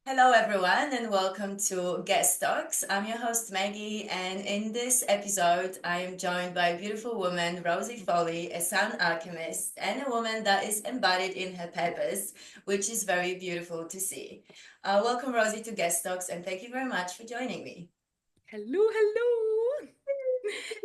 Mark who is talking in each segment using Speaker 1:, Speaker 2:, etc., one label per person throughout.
Speaker 1: Hello, everyone, and welcome to Guest Talks. I'm your host, Maggie, and in this episode, I am joined by a beautiful woman, Rosie Foley, a sound alchemist, and a woman that is embodied in her purpose, which is very beautiful to see. Welcome, Rosie, to Guest Talks, and thank you very much for joining me.
Speaker 2: Hello, hello.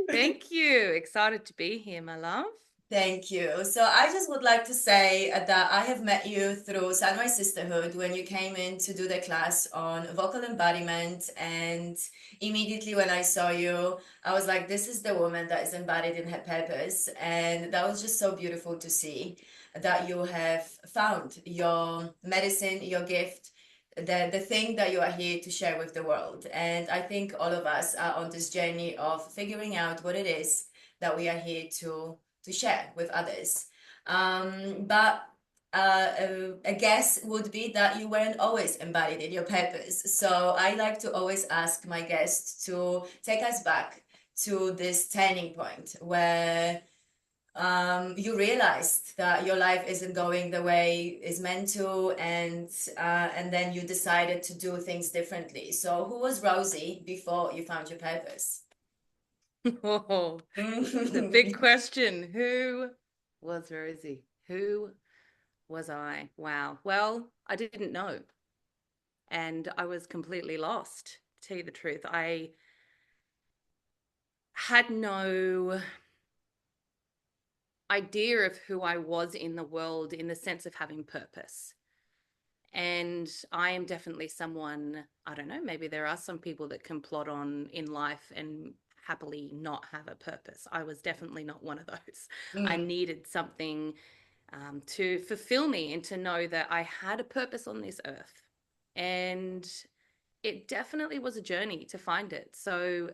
Speaker 2: Thank you. Excited to be here, my love.
Speaker 1: Thank you. So I just would like to say that I have met you through Sunrise Sisterhood when you came in to do the class on vocal embodiment. And immediately when I saw you, I was like, this is the woman that is embodied in her purpose. And that was just so beautiful to see that you have found your medicine, your gift, the thing that you are here to share with the world. And I think all of us are on this journey of figuring out what it is that we are here to share with others. But a guess would be that you weren't always embodied in your purpose. So I like to always ask my guests to take us back to this turning point where you realized that your life isn't going the way it's meant to, and then you decided to do things differently. So who was Rosie before you found your purpose?
Speaker 2: Oh, the big question. Who was Rosie? Who was I? Wow. Well, I didn't know. And I was completely lost, to tell you the truth. I had no idea of who I was in the world in the sense of having purpose. And I am definitely someone, I don't know, maybe there are some people that can plod on in life and happily not have a purpose. I was definitely not one of those. I
Speaker 1: Mm,
Speaker 2: needed something to fulfill me and to know that I had a purpose on this earth. And it definitely was a journey to find it. So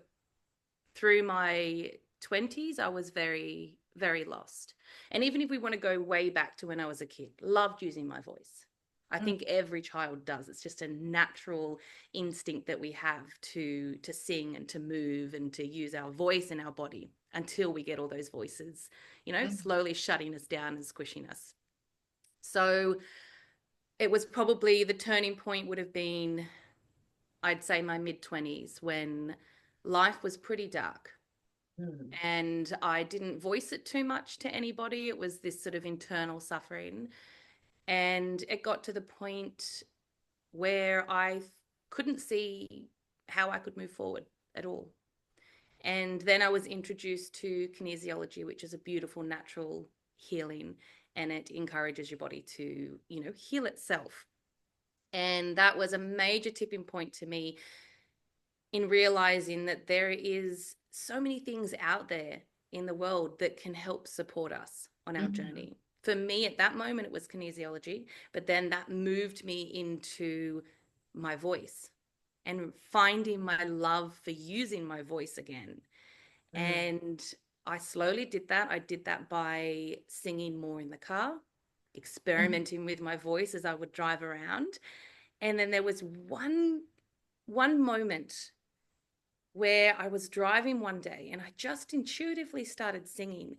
Speaker 2: through my 20s, I was very, very lost. And even if we want to go way back to when I was a kid, loved using my voice. I
Speaker 1: mm,
Speaker 2: think every child does. It's just a natural instinct that we have to sing and to move and to use our voice and our body until we get all those voices,
Speaker 1: mm,
Speaker 2: slowly shutting us down and squishing us. So it was probably the turning point would have been, I'd say, my mid 20s when life was pretty dark
Speaker 1: mm,
Speaker 2: and I didn't voice it too much to anybody. It was this sort of internal suffering. And it got to the point where I couldn't see how I could move forward at all. And then I was introduced to kinesiology, which is a beautiful natural healing, and it encourages your body to, heal itself. And that was a major tipping point to me in realizing that there is so many things out there in the world that can help support us on our
Speaker 1: mm,
Speaker 2: journey. For me, at that moment, it was kinesiology, but then that moved me into my voice and finding my love for using my voice again.
Speaker 1: mm,
Speaker 2: And I slowly did that. I did that by singing more in the car,
Speaker 1: mm,
Speaker 2: experimenting with my voice as I would drive around. And then there was one moment where I was driving one day and I just intuitively started singing.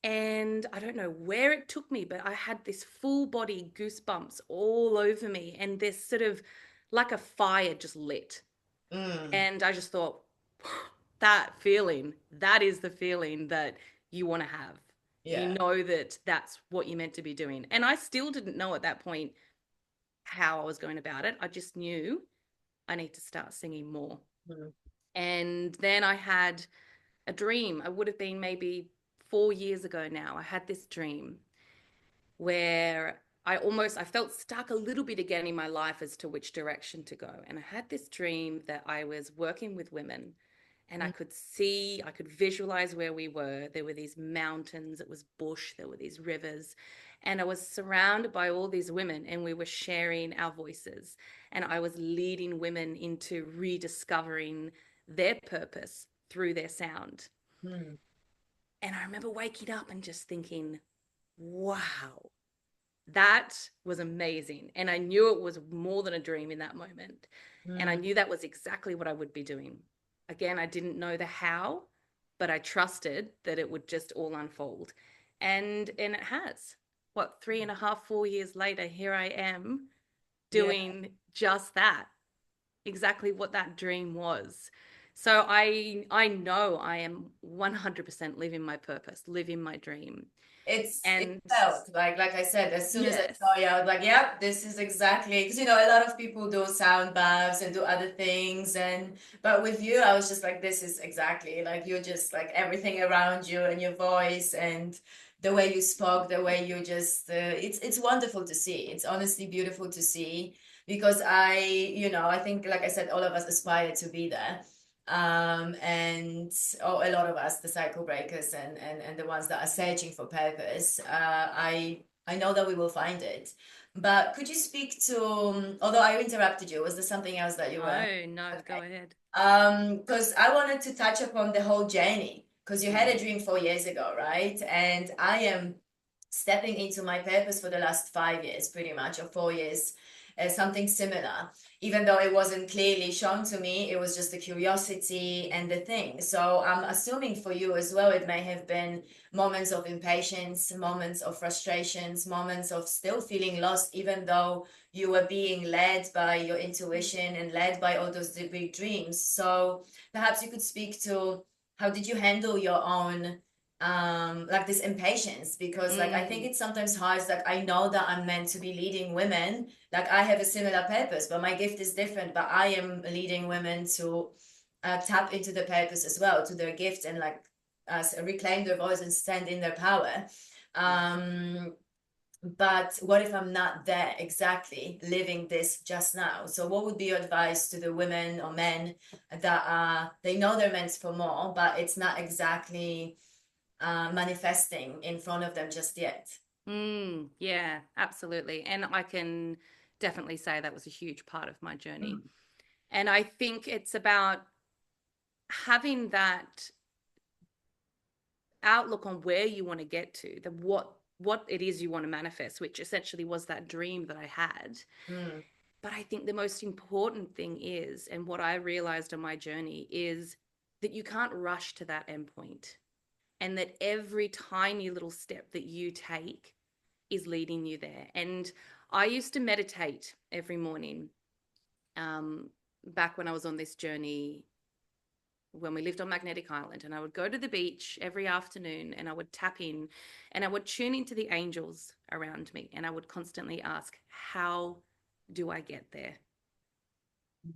Speaker 2: And I don't know where it took me, but I had this full body goosebumps all over me and this sort of like a fire just lit.
Speaker 1: mm.
Speaker 2: And I just thought, that feeling, that is the feeling that you want to have. You
Speaker 1: Yeah.
Speaker 2: know that that's what you're meant to be doing. And I still didn't know at that point how I was going about it. I just knew I need to start singing more.
Speaker 1: Mm,
Speaker 2: And then I had a dream. I would have been maybe 4 years ago now. I had this dream where I felt stuck a little bit again in my life as to which direction to go. And I had this dream that I was working with women and
Speaker 1: mm,
Speaker 2: I could visualize where we were. There were these mountains, it was bush, there were these rivers, and I was surrounded by all these women, and we were sharing our voices. And I was leading women into rediscovering their purpose through their sound.
Speaker 1: mm,
Speaker 2: And I remember waking up and just thinking, wow, that was amazing. And I knew it was more than a dream in that moment. And I
Speaker 1: mm.
Speaker 2: knew that was exactly what I would be doing. Again, I didn't know the how, but I trusted that it would just all unfold. And it has. What, 3.5, 4 years later, here I am
Speaker 1: Yeah.
Speaker 2: doing just that, exactly what that dream was. So I know I am 100% living my purpose, living my dream.
Speaker 1: It
Speaker 2: And
Speaker 1: felt like I said, as soon as I
Speaker 2: yes.
Speaker 1: saw you, I was like, yeah, this is exactly because you know a lot of people do sound baths and do other things, and but with you, I was just like, this is exactly like you're just like everything around you and your voice and the way you spoke, the way you just it's wonderful to see. It's honestly beautiful to see because I think like I said, all of us aspire to be there. And a lot of us, the cycle breakers and the ones that are searching for purpose, I know that we will find it. But could you speak to, although I interrupted you, was there something else that you were?
Speaker 2: No, no,
Speaker 1: Okay.
Speaker 2: go ahead.
Speaker 1: Because I wanted to touch upon the whole journey, because you had a
Speaker 2: Mm,
Speaker 1: dream 4 years ago, right? And I am stepping into my purpose for the last 5 years, pretty much, or 4 years, something similar. Even though it wasn't clearly shown to me, it was just the curiosity and the thing. So I'm assuming for you as well, it may have been moments of impatience, moments of frustrations, moments of still feeling lost, even though you were being led by your intuition and led by all those big dreams. So perhaps you could speak to how did you handle your own like this impatience, because like I think
Speaker 2: mm,
Speaker 1: it's sometimes hard. Like I know that I'm meant to be leading women, like I have a similar purpose, but my gift is different, but I am leading women to tap into the purpose as well, to their gift, and like reclaim their voice and stand in their power.
Speaker 2: yes.
Speaker 1: um but what if I'm not there exactly living this just now? So what would be your advice to the women or men that they know they're meant for more, but it's not exactly manifesting in front of them just yet?
Speaker 2: Yeah, absolutely. And I can definitely say that was a huge part of my journey.
Speaker 1: Mm,
Speaker 2: And I think it's about having that outlook on where you want to get to, the what it is you want to manifest, which essentially was that dream that I had.
Speaker 1: mm,
Speaker 2: But I think the most important thing is, and what I realized on my journey is that you can't rush to that endpoint, and that every tiny little step that you take is leading you there. And I used to meditate every morning, um, back when I was on this journey when we lived on Magnetic Island, and I would go to the beach every afternoon and I would tap in and I would tune into the angels around me, and I would constantly ask, how do I get there?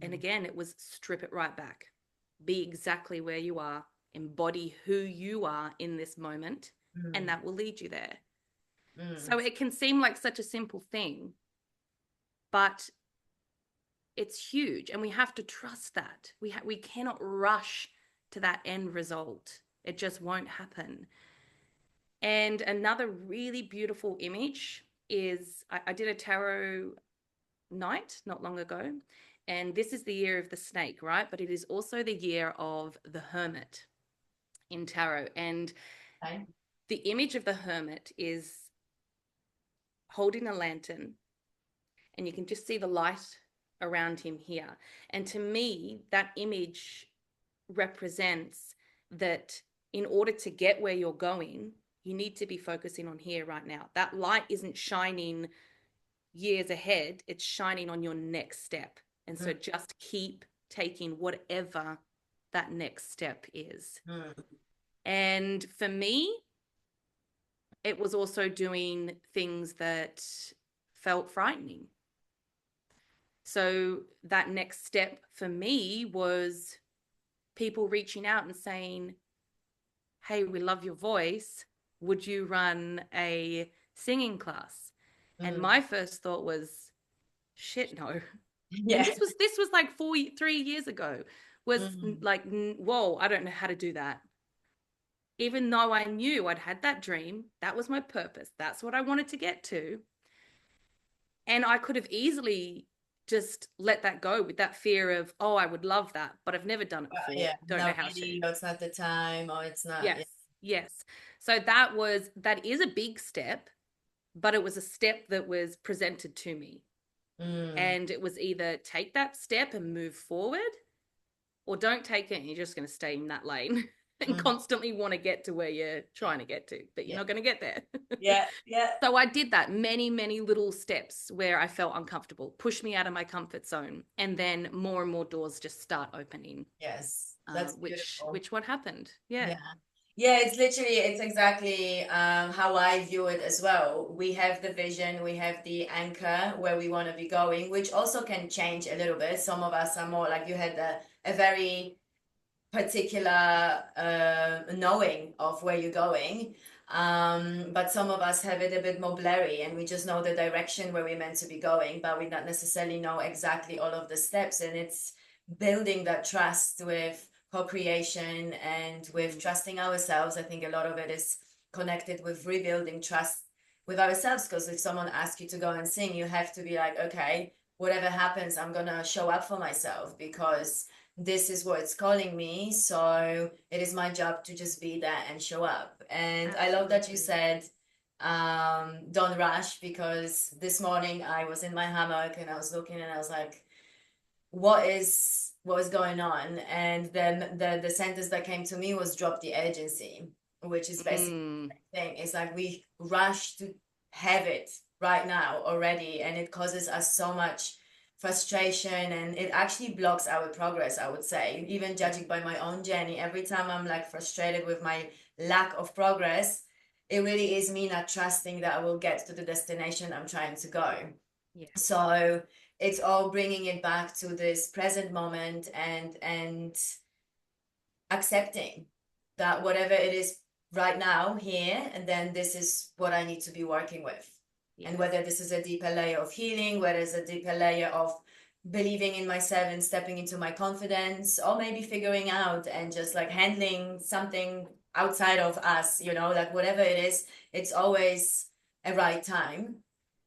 Speaker 2: And
Speaker 1: mm,
Speaker 2: again, it was strip it right back. Be exactly where you are, embody who you are in this moment, and
Speaker 1: mm,
Speaker 2: that will lead you there. So
Speaker 1: mm.
Speaker 2: it can seem like such a simple thing, but it's huge, and we have to trust that. We cannot rush to that end result. It just won't happen. And another really beautiful image is I did a tarot night not long ago, and this is the year of the snake, right? But it is also the year of the hermit in tarot. And
Speaker 1: Okay.
Speaker 2: the image of the hermit is holding a lantern, and you can just see the light around him here. And to me, that image represents that in order to get where you're going, you need to be focusing on here right now. That light isn't shining years ahead, it's shining on your next step. And
Speaker 1: Mm,
Speaker 2: so just keep taking whatever that next step is.
Speaker 1: mm,
Speaker 2: And for me, it was also doing things that felt frightening. So that next step for me was people reaching out and saying, hey, we love your voice. Would you run a singing class? And
Speaker 1: mm.
Speaker 2: my first thought was, shit, no. And
Speaker 1: Yeah.
Speaker 2: this was like 3 years ago. Was
Speaker 1: Mm,
Speaker 2: like, whoa, I don't know how to do that. Even though I knew I'd had that dream, that was my purpose. That's what I wanted to get to. And I could have easily just let that go with that fear of, oh, I would love that, but I've never done it before.
Speaker 1: yeah,
Speaker 2: Don't know
Speaker 1: not
Speaker 2: how to.
Speaker 1: ready, or it's not the time, or it's not.
Speaker 2: Yes,
Speaker 1: Yeah.
Speaker 2: yes. So that is a big step, but it was a step that was presented to me.
Speaker 1: Mm,
Speaker 2: And it was either take that step and move forward, or don't take it and you're just going to stay in that lane. and
Speaker 1: Mm.
Speaker 2: constantly want to get to where you're trying to get to, but you're
Speaker 1: Yeah.
Speaker 2: not going to get there.
Speaker 1: Yeah. Yeah.
Speaker 2: So I did that many little steps where I felt uncomfortable, push me out of my comfort zone, and then more and more doors just start opening.
Speaker 1: Yes. That's beautiful.
Speaker 2: Which what happened? Yeah.
Speaker 1: Yeah. Yeah, it's literally, it's exactly how I view it as well. We have the vision, we have the anchor where we want to be going, which also can change a little bit. Some of us are more like you had a very particular knowing of where you're going. But some of us have it a bit more blurry and we just know the direction where we're meant to be going, but we don't necessarily know exactly all of the steps. And it's building that trust with co-creation and with trusting ourselves. I think a lot of it is connected with rebuilding trust with ourselves, because if someone asks you to go and sing, you have to be like, okay, whatever happens, I'm gonna show up for myself because this is what it's calling me. So it is my job to just be there and show up. And I love that you
Speaker 2: Absolutely.
Speaker 1: said, don't rush, because this morning I was in my hammock and I was looking and I was like, what is going on? And then the sentence that came to me was drop the urgency, which is basically
Speaker 2: Mm,
Speaker 1: the thing. It's like we rush to have it right now already, and it causes us so much frustration, and it actually blocks our progress, I would say. Even
Speaker 2: yeah.
Speaker 1: judging by my own journey, every time I'm like frustrated with my lack of progress, it really is me not trusting that I will get to the destination I'm trying to go.
Speaker 2: Yes.
Speaker 1: So it's all bringing it back to this present moment, and accepting that whatever it is right now here, and then this is what I need to be working with. And
Speaker 2: Yes.
Speaker 1: whether this is a deeper layer of healing, whether it's a deeper layer of believing in myself and stepping into my confidence, or maybe figuring out and just like handling something outside of us, like whatever it is, it's always a right time.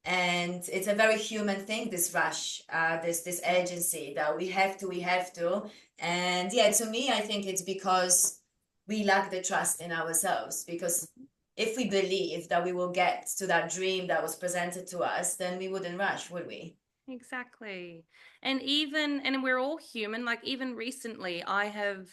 Speaker 1: And it's a very human thing, this rush, this urgency that we have to. And yeah, to me, I think it's because we lack the trust in ourselves. Because if we believe that we will get to that dream that was presented to us, then we wouldn't rush, would we?
Speaker 2: Exactly. And we're all human. Like even recently, I have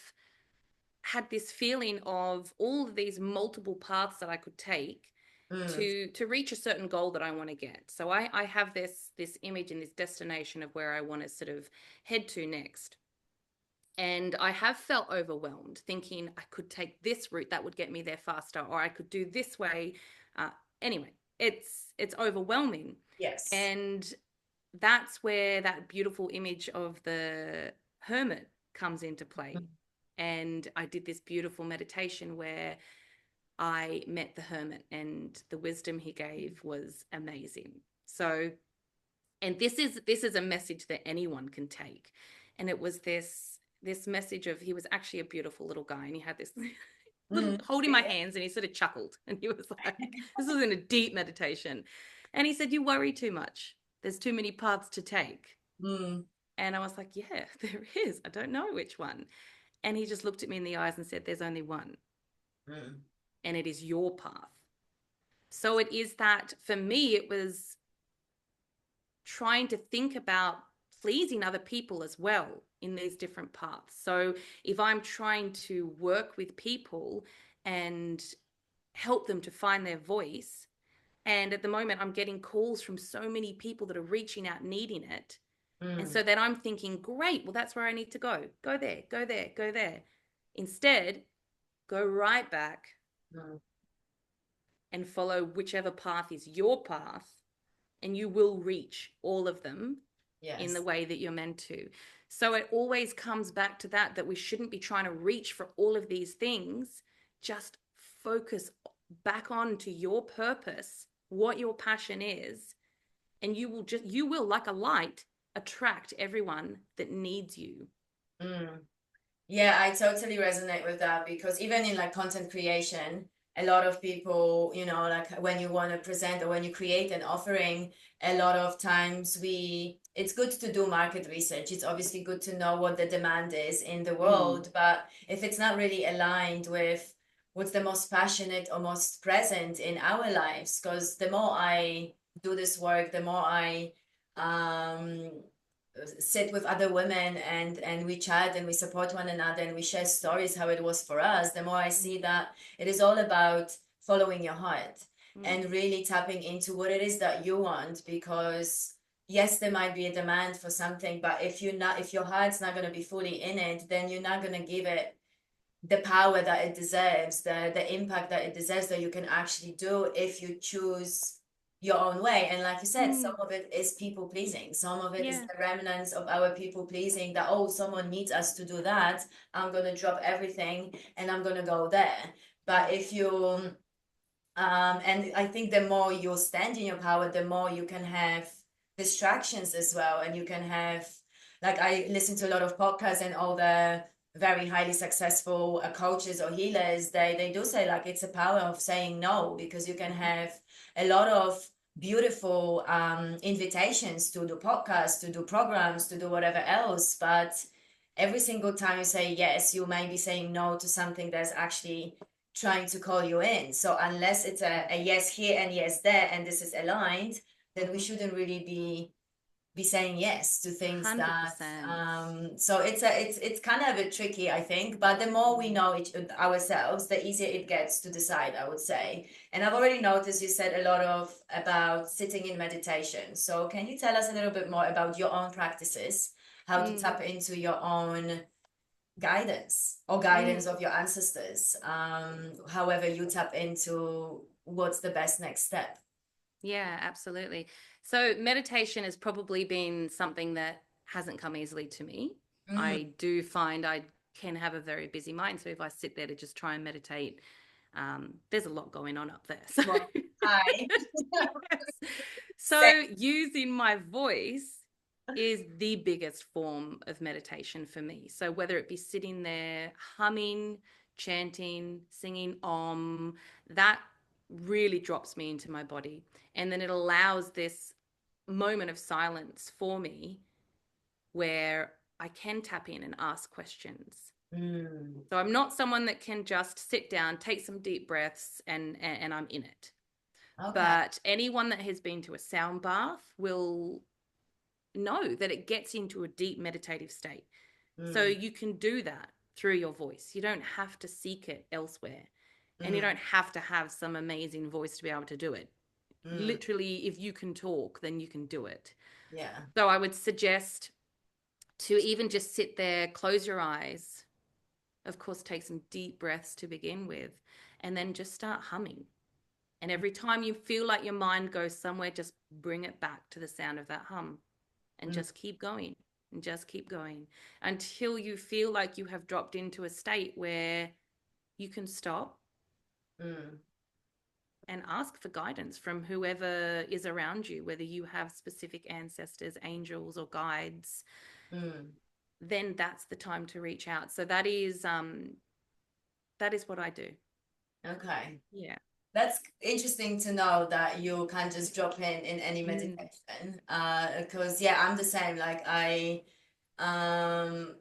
Speaker 2: had this feeling of all of these multiple paths that I could take
Speaker 1: Mm,
Speaker 2: to reach a certain goal that I want to get. So I have this image and this destination of where I want to sort of head to next. And I have felt overwhelmed, thinking I could take this route that would get me there faster, or I could do this way. Anyway, it's overwhelming,
Speaker 1: yes.
Speaker 2: and that's where that beautiful image of the hermit comes into play.
Speaker 1: Mm,
Speaker 2: And I did this beautiful meditation where I met the hermit, and the wisdom he gave was amazing. So, and this is a message that anyone can take. And it was this message of, he was actually a beautiful little guy, and he had this little
Speaker 1: mm,
Speaker 2: holding my
Speaker 1: yeah.
Speaker 2: hands, and he sort of chuckled, and he was like, this was in a deep meditation. And he said, you worry too much, there's too many paths to take.
Speaker 1: Mm,
Speaker 2: And I was like, yeah, there is, I don't know which one. And he just looked at me in the eyes and said, there's only one,
Speaker 1: mm,
Speaker 2: and it is your path. So it is that, for me, it was trying to think about pleasing other people as well in these different paths. So if I'm trying to work with people and help them to find their voice, and at the moment I'm getting calls from so many people that are reaching out needing it, and
Speaker 1: mm,
Speaker 2: so then I'm thinking, great, well, that's where I need to go there, go there, go there. Instead, go right back
Speaker 1: mm,
Speaker 2: and follow whichever path is your path, and you will reach all of them in the
Speaker 1: yes.
Speaker 2: way that you're meant to. So it always comes back to that we shouldn't be trying to reach for all of these things. Just focus back on to your purpose, what your passion is, and you will, like a light, attract everyone that needs you.
Speaker 1: Mm. Yeah, I totally resonate with that, because even in like content creation, a lot of people, like when you want to present or when you create an offering, a lot of times it's good to do market research. It's obviously good to know what the demand is in the
Speaker 2: Mm,
Speaker 1: world, but if it's not really aligned with what's the most passionate or most present in our lives, because the more I do this work, the more I um sit with other women and we chat and we support one another and we share stories how it was for us, the more I see
Speaker 2: Mm,
Speaker 1: that it is all about following your heart
Speaker 2: mm,
Speaker 1: and really tapping into what it is that you want. Because yes, there might be a demand for something, but if your heart's not going to be fully in it, then you're not going to give it the power that it deserves, the impact that it deserves, that you can actually do if you choose your own way. And like you said, some
Speaker 2: mm.
Speaker 1: of it is people pleasing. Some of it is
Speaker 2: Yeah.
Speaker 1: the remnants of our people pleasing, that, oh, someone needs us to do that. I'm gonna drop everything and I'm gonna go there. But if you and I think the more you stand in your power, the more you can have distractions as well. And you can have, like, I listen to a lot of podcasts and all the very highly successful coaches or healers, they do say like it's a power of saying no, because you can
Speaker 2: Mhm.
Speaker 1: have a lot of beautiful invitations to do podcasts, to do programs, to do whatever else. But every single time you say yes, you may be saying no to something that's actually trying to call you in. So unless it's a yes here and yes there, and this is aligned, then we
Speaker 2: Mhm.
Speaker 1: shouldn't really be saying yes to things that
Speaker 2: 100%.
Speaker 1: so it's kind of a bit tricky, I think. But the more we
Speaker 2: Mm,
Speaker 1: know ourselves, the easier it gets to decide, I would say. And I've already noticed you said a lot of about sitting in meditation. So can you tell us a little bit more about your own practices, how to
Speaker 2: mm,
Speaker 1: tap into your own guidance or
Speaker 2: mm.
Speaker 1: guidance of your ancestors, however you tap into what's the best next step.
Speaker 2: Yeah, absolutely. So meditation has probably been something that hasn't come easily to me.
Speaker 1: Mm.
Speaker 2: I do find I can have a very busy mind. So if I sit there to just try and meditate, there's a lot going on up there. So
Speaker 1: Well, hi.
Speaker 2: yes.
Speaker 1: Say.
Speaker 2: So using my voice is the biggest form of meditation for me. So whether it be sitting there humming, chanting, singing that really drops me into my body. And then it allows this moment of silence for me where I can tap in and ask questions.
Speaker 1: Mm.
Speaker 2: So I'm not someone that can just sit down, take some deep breaths, and I'm in it.
Speaker 1: Okay.
Speaker 2: But anyone that has been to a sound bath will know that it gets into a deep meditative state. So
Speaker 1: Mm.
Speaker 2: you can do that through your voice. You don't have to seek it elsewhere. And you
Speaker 1: Mm.
Speaker 2: don't have to have some amazing voice to be able to do it.
Speaker 1: Mm.
Speaker 2: Literally, if you can talk, then you can do it.
Speaker 1: Yeah.
Speaker 2: So I would suggest to even just sit there, close your eyes, of course, take some deep breaths to begin with, and then just start humming. And every time you feel like your mind goes somewhere, just bring it back to the sound of that hum and
Speaker 1: Mm.
Speaker 2: just keep going and just keep going until you feel like you have dropped into a state where you can stop
Speaker 1: Mm.
Speaker 2: and ask for guidance from whoever is around you, whether you have specific ancestors, angels, or guides.
Speaker 1: Mm.
Speaker 2: Then that's the time to reach out. So that is what I do.
Speaker 1: Okay.
Speaker 2: Yeah.
Speaker 1: That's interesting to know that you can just drop in any
Speaker 2: Mm.
Speaker 1: meditation. Because yeah, I'm the same. Like um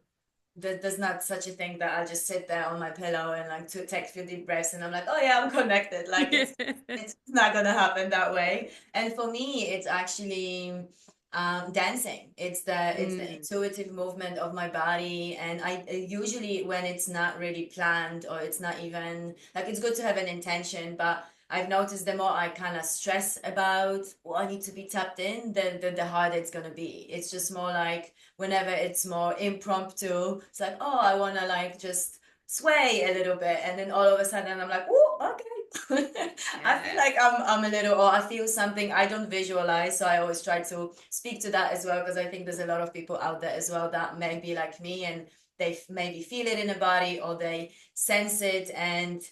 Speaker 1: there's not such a thing that I'll just sit there on my pillow and like to take a few deep breaths and I'm like, oh yeah, I'm connected. Like
Speaker 2: Yeah.
Speaker 1: it's not gonna happen that way. And for me, it's actually dancing. It's the
Speaker 2: Mm.
Speaker 1: intuitive movement of my body. And I usually, when it's not really planned or it's not even like, it's good to have an intention, but I've noticed the more I kind of stress about, oh, I need to be tapped in, the harder it's gonna be. It's just more like whenever it's more impromptu, it's like, oh, I want to like just sway a little bit. And then all of a sudden I'm like, oh, okay. I feel
Speaker 2: Yeah.
Speaker 1: like I'm a little, or I feel something I don't visualize. So I always try to speak to that as well, because I think there's a lot of people out there as well that may be like me, and they maybe feel it in the body or they sense it, and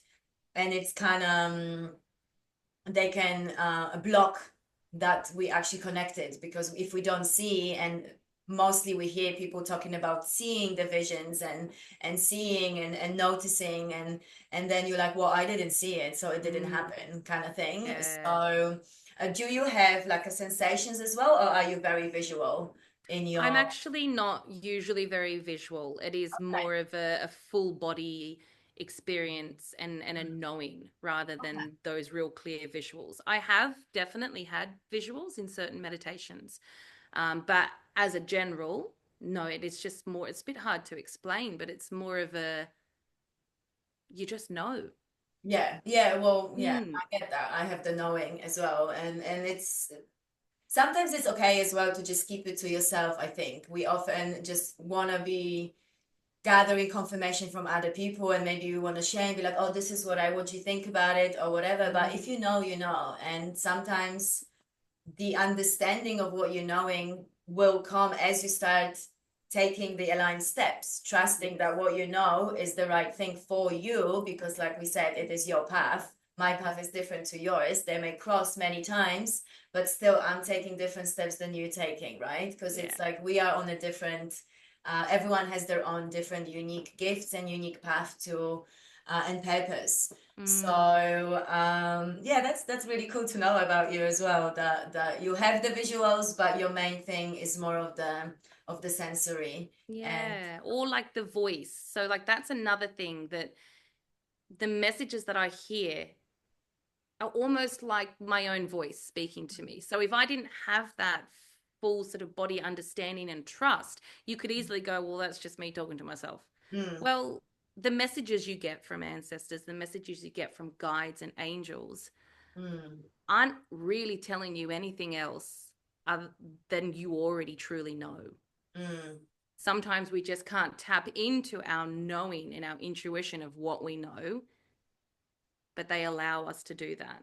Speaker 1: it's kind of they can block that we actually connected. Because if we don't see, and mostly we hear people talking about seeing the visions and seeing and noticing, and then you're like, well, I didn't see it, so it didn't
Speaker 2: Mm.
Speaker 1: happen, kind of thing.
Speaker 2: Yeah.
Speaker 1: So do you have like a sensations as well, or are you very visual in
Speaker 2: I'm
Speaker 1: your?
Speaker 2: actually not usually very visual. It is
Speaker 1: Okay.
Speaker 2: more of a full body experience and a
Speaker 1: Mm.
Speaker 2: knowing rather
Speaker 1: Okay.
Speaker 2: than those real clear visuals. I have definitely had visuals in certain meditations, But as a general, no, it is just more, it's a bit hard to explain, but it's more of a, you just know.
Speaker 1: Yeah, yeah, well, yeah,
Speaker 2: Mm,
Speaker 1: I get that. I have the knowing as well. And it's sometimes it's okay as well to just keep it to yourself, I think. We often just want to be gathering confirmation from other people, and maybe we want to share and be like, oh, this is what do you think about it or whatever. But if
Speaker 2: mm,
Speaker 1: you know, you know. And sometimes the understanding of what you're knowing will come as you start taking the aligned steps, trusting that
Speaker 2: yes.
Speaker 1: what you know is the right thing for you, because, like we said, it is your path. My path is different to yours. They may cross many times, but still, I'm taking different steps than you're taking, right? Because
Speaker 2: Yeah.
Speaker 1: it's like we are on a different, everyone has their own different unique gifts and unique path to, and purpose. So
Speaker 2: Mm,
Speaker 1: yeah, that's really cool to know about you as well. That you have the visuals, but your main thing is more of the sensory. And
Speaker 2: yeah. Or like the voice. So, like, that's another thing that the messages that I hear are almost like my own voice speaking to me. So if I didn't have that full sort of body understanding and trust, you could easily go, well, that's just me talking to myself.
Speaker 1: mm,
Speaker 2: Well, the messages you get from ancestors, the messages you get from guides and angels
Speaker 1: mm,
Speaker 2: aren't really telling you anything else other than you already truly know.
Speaker 1: mm.
Speaker 2: Sometimes we just can't tap into our knowing and our intuition of what we know, but they allow us to do that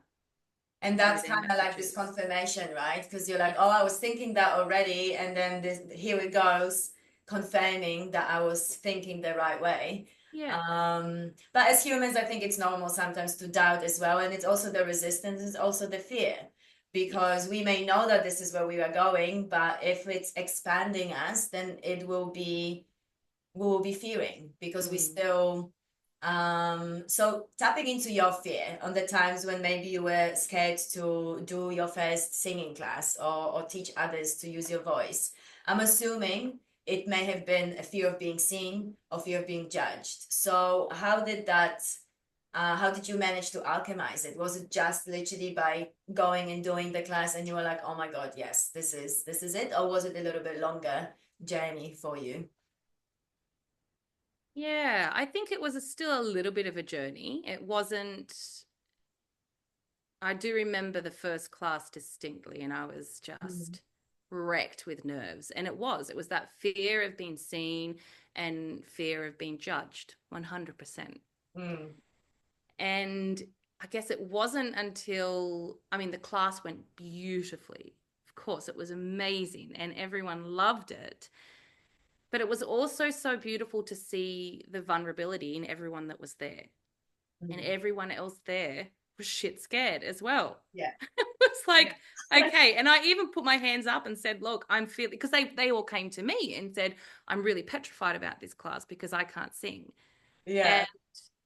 Speaker 1: And
Speaker 2: through
Speaker 1: that's
Speaker 2: their
Speaker 1: kind of like this
Speaker 2: messages.
Speaker 1: confirmation, right? Because you're like, oh,
Speaker 2: Yes.
Speaker 1: I was thinking that already, and then here it goes, confirming that I was thinking the right way.
Speaker 2: Yeah.
Speaker 1: But as humans, I think it's normal sometimes to doubt as well, and it's also the resistance, it's also the fear,
Speaker 2: Yes.
Speaker 1: because we may know that this is where we are going, but if it's expanding us, then it will be we will be fearing because we
Speaker 2: Mm.
Speaker 1: still so tapping into your fear on the times when maybe you were scared to do your first singing class or teach others to use your voice. I'm assuming it may have been a fear of being seen or fear of being judged. So how did you manage to alchemize it? Was it just literally by going and doing the class and you were like, oh my God, yes, this is it? Or was it a little bit longer journey for you?
Speaker 2: Yeah, I think it was still a little bit of a journey. It wasn't, I do remember the first class distinctly, and I was
Speaker 1: Mm.
Speaker 2: just wrecked with nerves. And it was that fear of being seen and fear of being judged, 100%.
Speaker 1: Mm.
Speaker 2: And I guess it wasn't until, I mean, the class went beautifully. Of course, it was amazing and everyone loved it. But it was also so beautiful to see the vulnerability in everyone that was there. And
Speaker 1: Mm.
Speaker 2: everyone else there was shit scared as well.
Speaker 1: Yeah.
Speaker 2: It's
Speaker 1: Yeah.
Speaker 2: like, okay. And I even put my hands up and said, look, I'm feeling, because they all came to me and said, I'm really petrified about this class because I can't sing.
Speaker 1: Yeah.
Speaker 2: And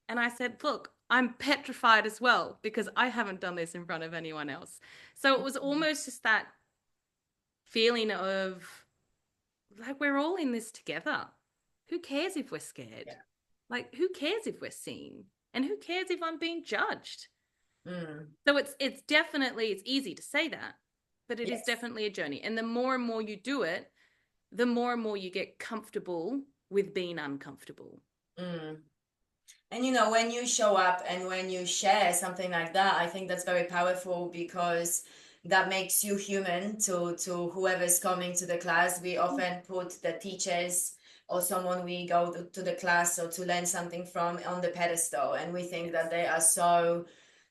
Speaker 2: and I said, look, I'm petrified as well because I haven't done this in front of anyone else. So it was almost just that feeling of like we're all in this together. Who cares if we're scared?
Speaker 1: Yeah.
Speaker 2: Like who cares if we're seen? And who cares if I'm being judged?
Speaker 1: Mm.
Speaker 2: So it's definitely it's easy to say that, but it is
Speaker 1: Yes.
Speaker 2: definitely a journey. And the more and more you do it, the more and more you get comfortable with being uncomfortable.
Speaker 1: Mm. And when you show up and when you share something like that, I think that's very powerful because that makes you human to whoever's coming to the class. We often put the teachers or someone we go to the class or to learn something from on the pedestal, and we think that
Speaker 2: Yes.
Speaker 1: they are so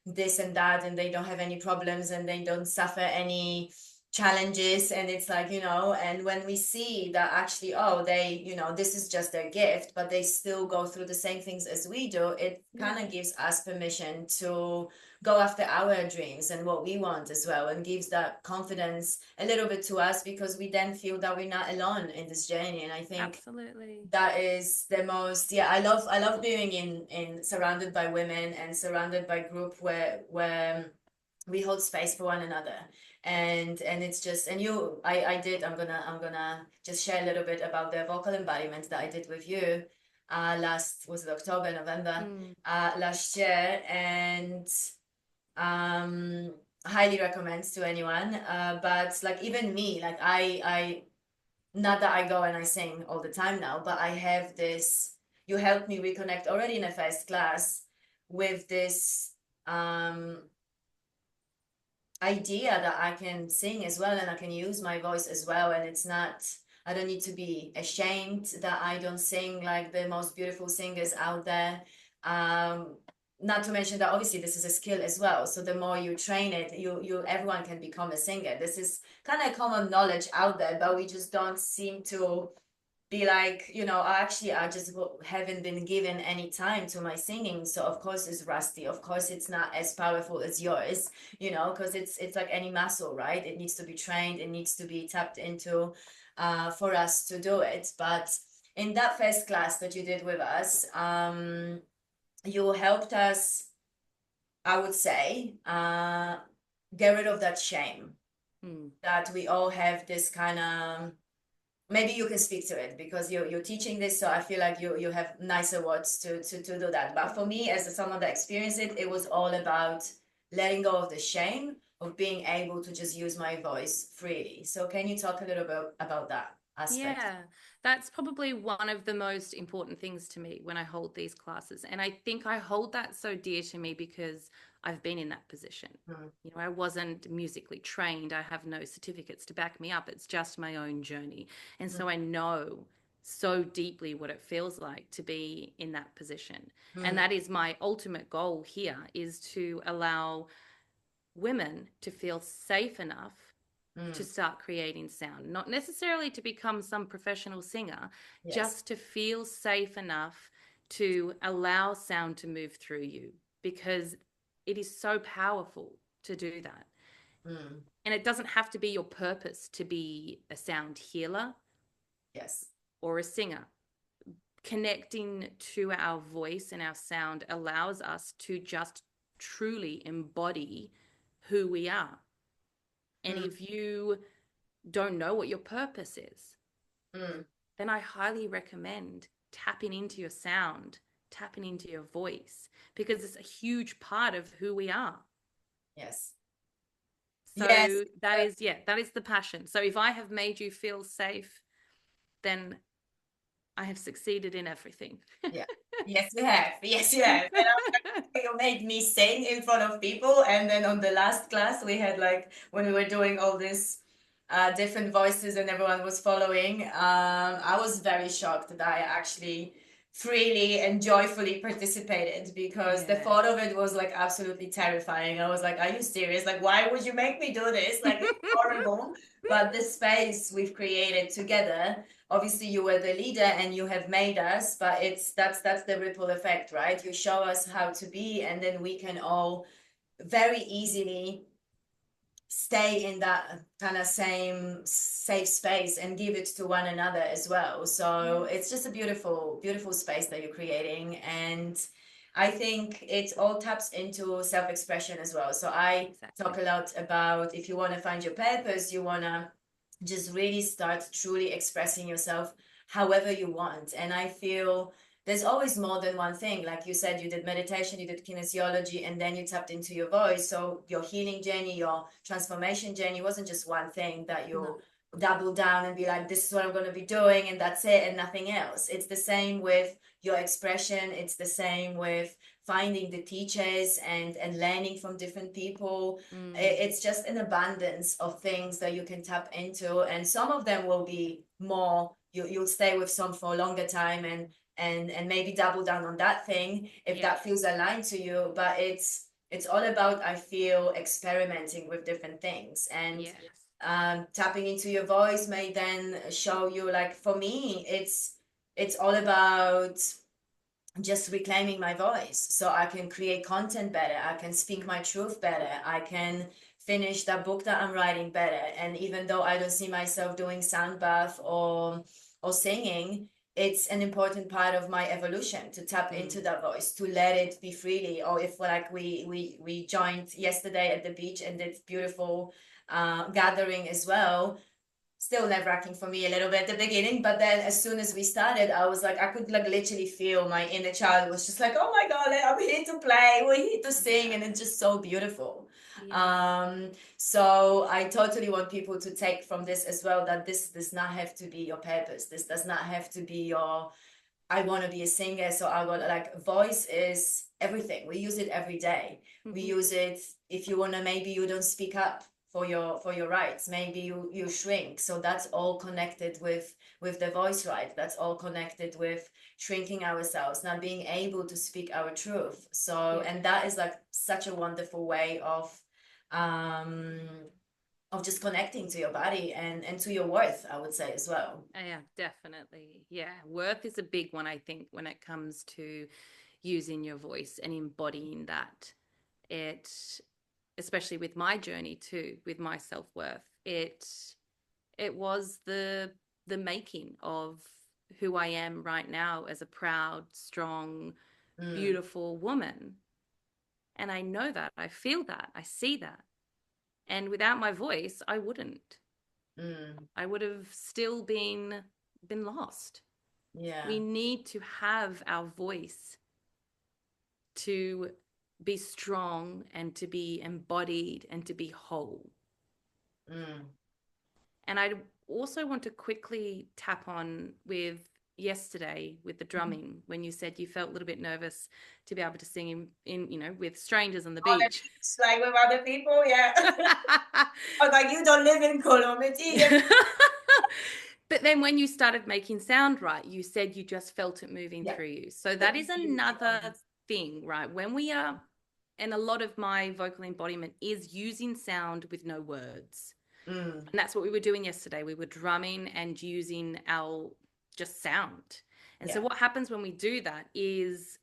Speaker 1: this and that, and they don't have any problems and they don't suffer any challenges. And it's like, and when we see that actually, oh, they, this is just their gift, but they still go through the same things as we do, it
Speaker 2: Yeah.
Speaker 1: kind of gives us permission to go after our dreams and what we want as well, and gives that confidence a little bit to us, because we then feel that we're not alone in this journey. And I think
Speaker 2: Absolutely.
Speaker 1: that is the most, yeah, I love being in surrounded by women and surrounded by group where we hold space for one another. And it's just, and I'm gonna just share a little bit about the vocal embodiment that I did with you last, was it October, November
Speaker 2: Mm.
Speaker 1: last year. And um highly recommend to anyone. But like even me, like I not that I go and I sing all the time now, but I have this, you helped me reconnect already in a first class with this um idea that I can sing as well and I can use my voice as well. And it's not, I don't need to be ashamed that I don't sing like the most beautiful singers out there. Um, Not to mention that obviously this is a skill as well. So the more you train it, everyone can become a singer. This is kind of common knowledge out there, but we just don't seem to be like, actually, I just haven't been given any time to my singing. So of course it's rusty. Of course it's not as powerful as yours, because it's like any muscle, right? It needs to be trained. It needs to be tapped into for us to do it. But in that first class that you did with us, you helped us, I would say, get rid of that shame
Speaker 2: Mm.
Speaker 1: that we all have this kind of, maybe you can speak to it because you're teaching this, so I feel like you have nicer words to do that. But for me, as someone that experienced it, it was all about letting go of the shame of being able to just use my voice freely. So can you talk a little bit about that aspect?
Speaker 2: Yeah, that's probably one of the most important things to me when I hold these classes. And I think I hold that so dear to me because I've been in that position.
Speaker 1: Mm,
Speaker 2: You know, I wasn't musically trained, I have no certificates to back me up. It's just my own journey. And
Speaker 1: mm,
Speaker 2: so I know so deeply what it feels like to be in that position. And
Speaker 1: mm,
Speaker 2: that is my ultimate goal here is to allow women to feel safe enough to
Speaker 1: mm.
Speaker 2: start creating sound, not necessarily to become some professional singer,
Speaker 1: Yes.
Speaker 2: just to feel safe enough to allow sound to move through you because it is so powerful to do that.
Speaker 1: Mm,
Speaker 2: And it doesn't have to be your purpose to be a sound healer
Speaker 1: yes.
Speaker 2: or a singer. Connecting to our voice and our sound allows us to just truly embody who we are. And
Speaker 1: Mm,
Speaker 2: if you don't know what your purpose is,
Speaker 1: mm,
Speaker 2: then I highly recommend tapping into your sound, tapping into your voice, because it's a huge part of who we are.
Speaker 1: yes. Yes.
Speaker 2: So that is, yeah, that is the passion. So if I have made you feel safe, then I have succeeded in everything.
Speaker 1: Yeah. Yes, you have. Yes, you have. And you made me sing in front of people. And then on the last class, we had like when we were doing all this different voices and everyone was following. I was very shocked that I actually freely and joyfully participated because the
Speaker 2: Yeah.
Speaker 1: thought of it was like absolutely terrifying. I was like, are you serious? Like, why would you make me do this? Like, it's horrible. But the space we've created together, obviously you were the leader and you have made us, but that's the ripple effect, right? You show us how to be and then we can all very easily stay in that kind of same safe space and give it to one another as well. So
Speaker 2: Yeah,
Speaker 1: it's just a beautiful space that you're creating. And I think it all taps into self-expression as well. So I talk
Speaker 2: exactly.
Speaker 1: a lot about if you want to find your purpose, you want to just really start truly expressing yourself however you want. And I feel there's always more than one thing. Like you said, you did meditation, you did kinesiology, and then you tapped into your voice. So your healing journey, your transformation journey wasn't just one thing that
Speaker 2: No.
Speaker 1: you double down and be like, this is what I'm going to be doing, and that's it, and nothing else. It's the same with your expression. It's the same with finding the teachers and learning from different people.
Speaker 2: Mm.
Speaker 1: It's just an abundance of things that you can tap into, and some of them will be more, you'll stay with some for a longer time and maybe double down on that thing if
Speaker 2: Yeah.
Speaker 1: that feels aligned to you. But it's all about, I feel, experimenting with different things. And
Speaker 2: Yes.
Speaker 1: tapping into your voice may then show you, like for me, it's all about just reclaiming my voice so I can create content better, I can speak
Speaker 2: Mm.
Speaker 1: my truth better, I can finish that book that I'm writing better. And even though I don't see myself doing sound bath or singing, it's an important part of my evolution to tap into
Speaker 2: Mm.
Speaker 1: that voice, to let it be freely. Or if like we joined yesterday at the beach and did beautiful gathering as well, still nerve-wracking for me a little bit at the beginning, but then as soon as we started, I was like, I could like literally feel my inner child was just like, oh my God, like, I'm here to play, we're here to sing,
Speaker 2: Yeah.
Speaker 1: and it's just so beautiful.
Speaker 2: Yeah.
Speaker 1: So I totally want people to take from this as well that this does not have to be your purpose. This does not have to be your I want to be a singer, so I want like voice is everything. We use it every day. We
Speaker 2: Hmm.
Speaker 1: use it if you want to, maybe you don't speak up for your rights. Maybe you shrink. So that's all connected with the voice right. That's all connected with shrinking ourselves, not being able to speak our truth. So
Speaker 2: Yeah.
Speaker 1: and that is like such a wonderful way um of just connecting to your body and to your worth, I would say as well.
Speaker 2: Yeah, definitely. Yeah. Worth is a big one, I think, when it comes to using your voice and embodying that. It, especially with my journey too, with my self-worth, it was the making of who I am right now as a proud, strong,
Speaker 1: Mm,
Speaker 2: beautiful woman. And I know that, I feel that, I see that. And without my voice, I wouldn't.
Speaker 1: mm,
Speaker 2: I would have still been lost.
Speaker 1: yeah.
Speaker 2: We need to have our voice to be strong and to be embodied and to be whole.
Speaker 1: Mm.
Speaker 2: And I also want to quickly tap on with yesterday with the drumming when you said you felt a little bit nervous to be able to sing in with strangers on the
Speaker 1: On the
Speaker 2: beach.
Speaker 1: beach, like with other people, yeah. I was like, you don't live in Colombia.
Speaker 2: But then when you started making sound right, you said you just felt it moving
Speaker 1: Yeah,
Speaker 2: through you. So
Speaker 1: the
Speaker 2: that is
Speaker 1: beauty of
Speaker 2: another
Speaker 1: it.
Speaker 2: thing, right? When we are, and a lot of my vocal embodiment is using sound with no words.
Speaker 1: Mm,
Speaker 2: And that's what we were doing yesterday. We were drumming and using our just sound. And so
Speaker 1: yeah,
Speaker 2: what happens when we do that is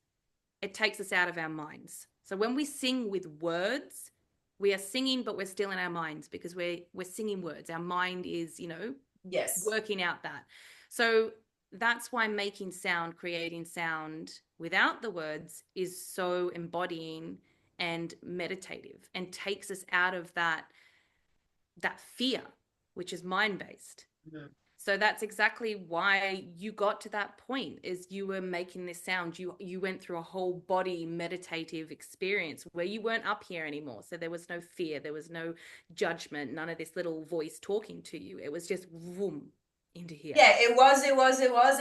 Speaker 2: it takes us out of our minds. So when we sing with words, we are singing, but we're still in our minds because we're singing words. Our mind is,
Speaker 1: yes.
Speaker 2: working out that. So that's why making sound, creating sound without the words is so embodying and meditative and takes us out of that fear, which is mind based.
Speaker 1: Mm,
Speaker 2: So that's exactly why you got to that point is you were making this sound. You went through a whole body meditative experience where you weren't up here anymore. So there was no fear, there was no judgment, none of this little voice talking to you. It was just boom into here.
Speaker 1: yeah, it was,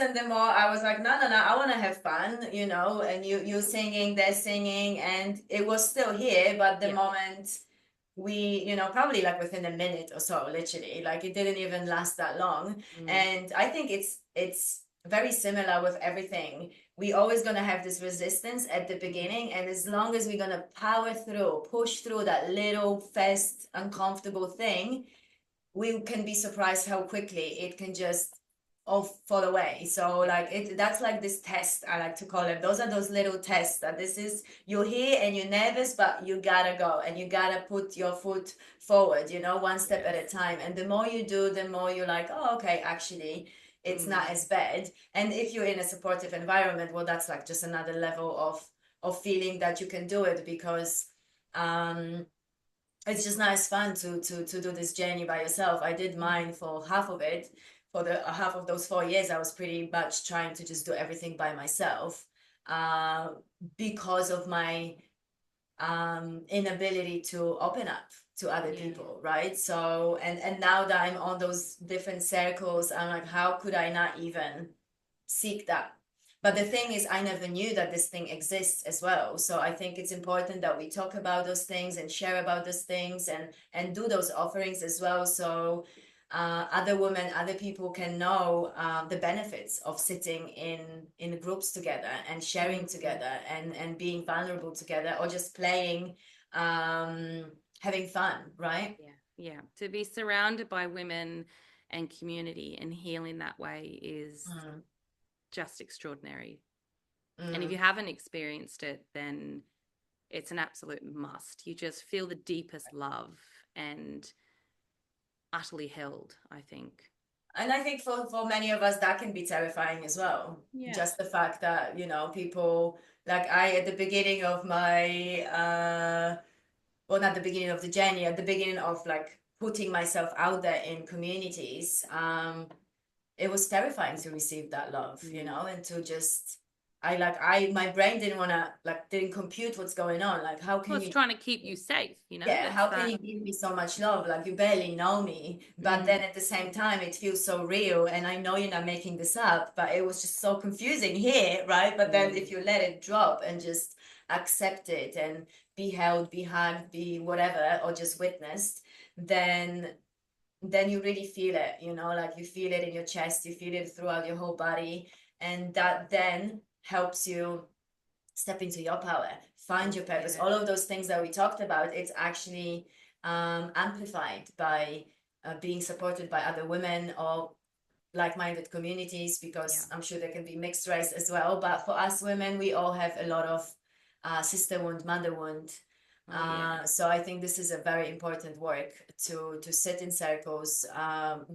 Speaker 1: and the more I was like, no, no, no, I want to have fun, you know, and you singing, they're singing, and it was still here, but the
Speaker 2: Yeah.
Speaker 1: moment we, you know, probably like within a minute or so, literally, like it didn't even last that long,
Speaker 2: Mm.
Speaker 1: and I think it's very similar with everything. We always gonna have this resistance at the
Speaker 2: Mm.
Speaker 1: beginning, and as long as we're gonna power through, push through that little first uncomfortable thing, we can be surprised how quickly it can just all fall away. So
Speaker 2: Yeah.
Speaker 1: like that's like this test, I like to call it. Those are those little tests that this is you're here and you're nervous, but you gotta go and you gotta put your foot forward, you know, one step at a
Speaker 2: Yes.
Speaker 1: time. And the more you do, the more you're like, oh, okay, actually it's not
Speaker 2: Mm.
Speaker 1: as bad. And if you're in a supportive environment, well, that's like just another level of feeling that you can do it because um it's just not as fun to do this journey by yourself. I did
Speaker 2: Mm.
Speaker 1: mine for half of it. For the half of those 4 years, I was pretty much trying to just do everything by myself, uh, because of my inability to open up to other
Speaker 2: Yeah.
Speaker 1: people, right? So and now that I'm on those different circles, I'm like, how could I not even seek that? But the thing is, I never knew that this thing exists as well. So I think it's important that we talk about those things and share about those things and do those offerings as well. So other women, other people can know the benefits of sitting in groups together and sharing
Speaker 2: Mm.
Speaker 1: together and being vulnerable together or just playing, having fun, right?
Speaker 2: Yeah. Yeah. To be surrounded by women and community and healing that way is
Speaker 1: Mm,
Speaker 2: just extraordinary. And if you
Speaker 1: mm.
Speaker 2: haven't experienced it, then it's an absolute must. You just feel the deepest love and utterly held, I think.
Speaker 1: And I think for many of us, that can be terrifying as well.
Speaker 2: Yeah.
Speaker 1: Just the fact that, you know, people like I, at the beginning of my, well, not the beginning of the journey, at the beginning of like putting myself out there in communities, it was terrifying to receive that love, you
Speaker 2: Mm.
Speaker 1: know, and to just, my brain didn't want to, like, didn't compute what's going on. Like, how
Speaker 2: Well,
Speaker 1: can
Speaker 2: it's
Speaker 1: you,
Speaker 2: trying to keep you safe, you know,
Speaker 1: yeah,
Speaker 2: that's
Speaker 1: how can
Speaker 2: that.
Speaker 1: you give me so much love? Like, you barely know me. But
Speaker 2: Mm.
Speaker 1: then at the same time, it feels so real. And I know you're not making this up, but it was just so confusing here, right? But then
Speaker 2: Mm.
Speaker 1: if you let it drop and just accept it and be held, be hugged, be whatever, or just witnessed, then you really feel it, you know, like you feel it in your chest, you feel it throughout your whole body. And that then helps you step into your power, find your purpose.
Speaker 2: Yeah.
Speaker 1: All of those things that we talked about, it's actually amplified by being supported by other women or like-minded communities,
Speaker 2: Yeah.
Speaker 1: because I'm sure there can be mixed race as well. But for us women, we all have a lot of sister wound, mother wound.
Speaker 2: Oh, yeah.
Speaker 1: So I think this is a very important work to sit in circles,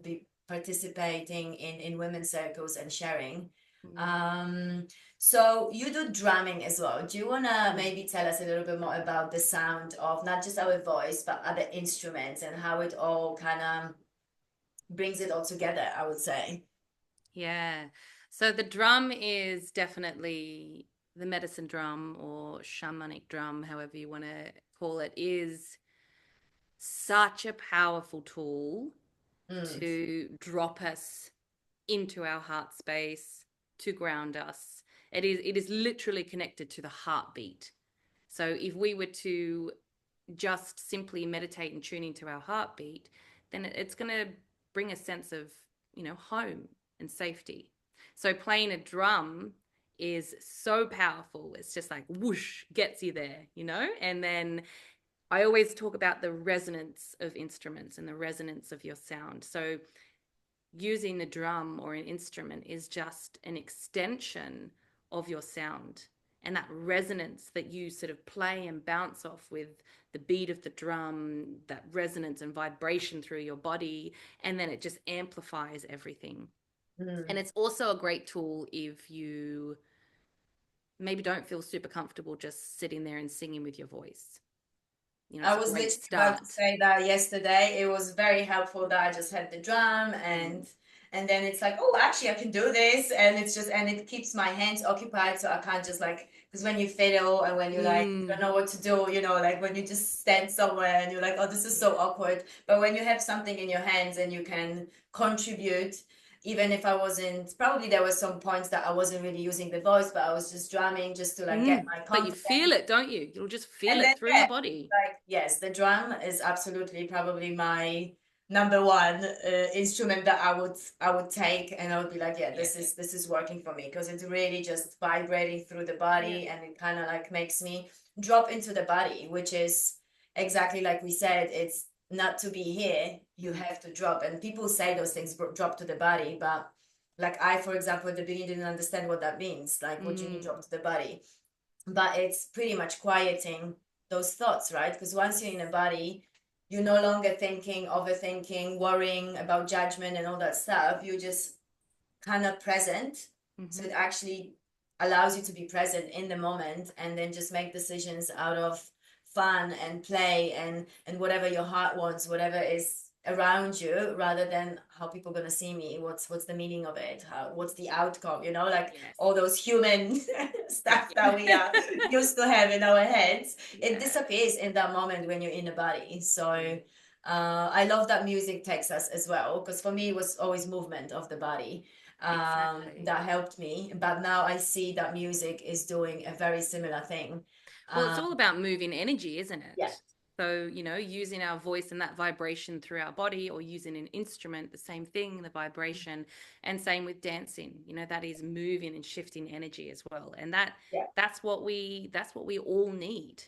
Speaker 1: be participating in women's circles and sharing.
Speaker 2: Mm.
Speaker 1: Um, so you do drumming as well. Do you wanna
Speaker 2: Mm.
Speaker 1: maybe tell us a little bit more about the sound of not just our voice, but other instruments and how it all kind of brings it all together, I would say.
Speaker 2: Yeah. So the drum is definitely the medicine drum or shamanic drum, however you want to call it, is such a powerful tool
Speaker 1: Mm,
Speaker 2: to drop us into our heart space, to ground us. It is literally connected to the heartbeat. So if we were to just simply meditate and tune into our heartbeat, then it's going to bring a sense of, home and safety. So playing a drum is so powerful. It's just like whoosh, gets you there, And then I always talk about the resonance of instruments and the resonance of your sound. So using the drum or an instrument is just an extension of your sound, and that resonance that you sort of play and bounce off with the beat of the drum, that resonance and vibration through your body, and then it just amplifies everything.
Speaker 1: mm.
Speaker 2: And it's also a great tool if you maybe don't feel super comfortable just sitting there and singing with your voice.
Speaker 1: I
Speaker 2: It's a
Speaker 1: was
Speaker 2: great
Speaker 1: literally about to
Speaker 2: start.
Speaker 1: say that yesterday. It was very helpful that I just had the drum,
Speaker 2: Mm.
Speaker 1: and then it's like, oh, actually I can do this, and it's just, and it keeps my hands occupied, so I can't just like, because when you fiddle and when you like you don't
Speaker 2: Mm.
Speaker 1: know what to do, you know, like when you just stand somewhere and you're like, oh, this is so
Speaker 2: Yeah.
Speaker 1: awkward. But when you have something in your hands and you can contribute, even if I wasn't, probably there were some points that I wasn't really using the voice, but I was just drumming just to like get
Speaker 2: Mm.
Speaker 1: my
Speaker 2: But you feel
Speaker 1: confidence.
Speaker 2: it, don't you? You'll just feel
Speaker 1: And then
Speaker 2: it through
Speaker 1: yeah,
Speaker 2: your body.
Speaker 1: like yes, the drum is absolutely probably my number one instrument that I would take, and I would be like, yeah,
Speaker 2: Yeah.
Speaker 1: this is working for me, because it's really just vibrating through the
Speaker 2: Yeah.
Speaker 1: body, and it kind of like makes me drop into the body, which is exactly like we said. It's not to be here, you
Speaker 2: Mm.
Speaker 1: have to drop. And people say those things, drop to the body, but like I, for example, at the beginning didn't understand what that means. Like, what do you mean
Speaker 2: Mm.
Speaker 1: drop to the body? But it's pretty much quieting those thoughts, right? Because once you're in a body, you're no longer thinking, overthinking, worrying about judgment and all that stuff. You're just kind of present. So
Speaker 2: Mm-hmm.
Speaker 1: it actually allows you to be present in the moment, and then just make decisions out of fun and play and whatever your heart wants, whatever is around you, rather than how people gonna see me, what's the meaning of it, what's the outcome, you know, like
Speaker 2: Yes.
Speaker 1: all those human stuff that we are
Speaker 2: Yeah.
Speaker 1: used to have in our heads. It
Speaker 2: Yeah.
Speaker 1: disappears in that moment when you're in the body. So
Speaker 2: Mm.
Speaker 1: I love that music takes us as well, because for me it was always movement of the body
Speaker 2: Exactly.
Speaker 1: that helped me. But now I see that music is doing a very similar thing.
Speaker 2: Well, it's
Speaker 1: Um,
Speaker 2: all about moving energy, isn't
Speaker 1: yeah,
Speaker 2: it? So, using our voice and that vibration through our body, or using an instrument, the same thing, the vibration, and same with dancing. That is moving and shifting energy as well. And
Speaker 1: yeah,
Speaker 2: that's what we all need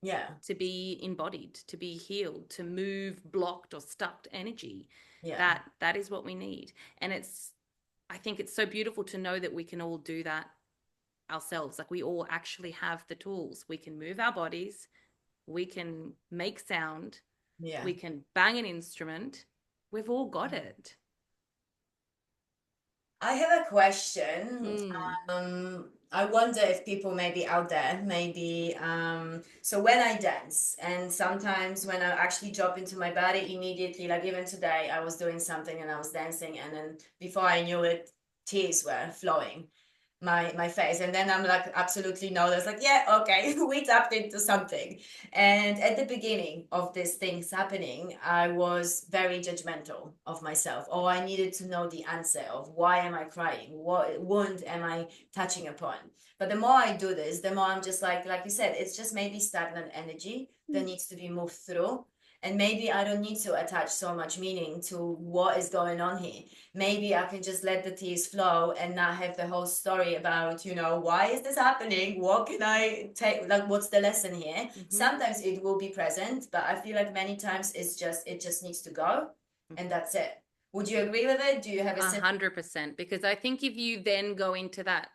Speaker 1: yeah,
Speaker 2: to be embodied, to be healed, to move blocked or stuck energy.
Speaker 1: yeah,
Speaker 2: That is what we need. And I think it's so beautiful to know that we can all do that ourselves. Like, we all actually have the tools. We can move our bodies, we can make sound,
Speaker 1: yeah.
Speaker 2: we can bang an instrument. We've all got it.
Speaker 1: I have a question.
Speaker 2: Mm.
Speaker 1: I wonder if people maybe out there, maybe, so when I dance and sometimes when I actually drop into my body immediately, like even today, I was doing something and I was dancing, and then before I knew it, tears were flowing my face, and then I'm like absolutely no, there's like, yeah, okay, we tapped into something. And at the beginning of these things happening, I was very judgmental of myself, or I needed to know the answer of why am I crying, what wound am I touching upon. But the more I do this, the more I'm just like you said, it's just maybe stagnant energy that needs to be moved through. And maybe I don't need to attach so much meaning to what is going on here. Maybe I can just let the tears flow and not have the whole story about, why is this happening? What can I take? Like, what's the lesson here?
Speaker 2: Mm-hmm.
Speaker 1: Sometimes it will be present, but I feel like many times it just needs to go, and that's it. Would you agree with it? Do you have a similar?
Speaker 2: 100%. Because I think if you then go into that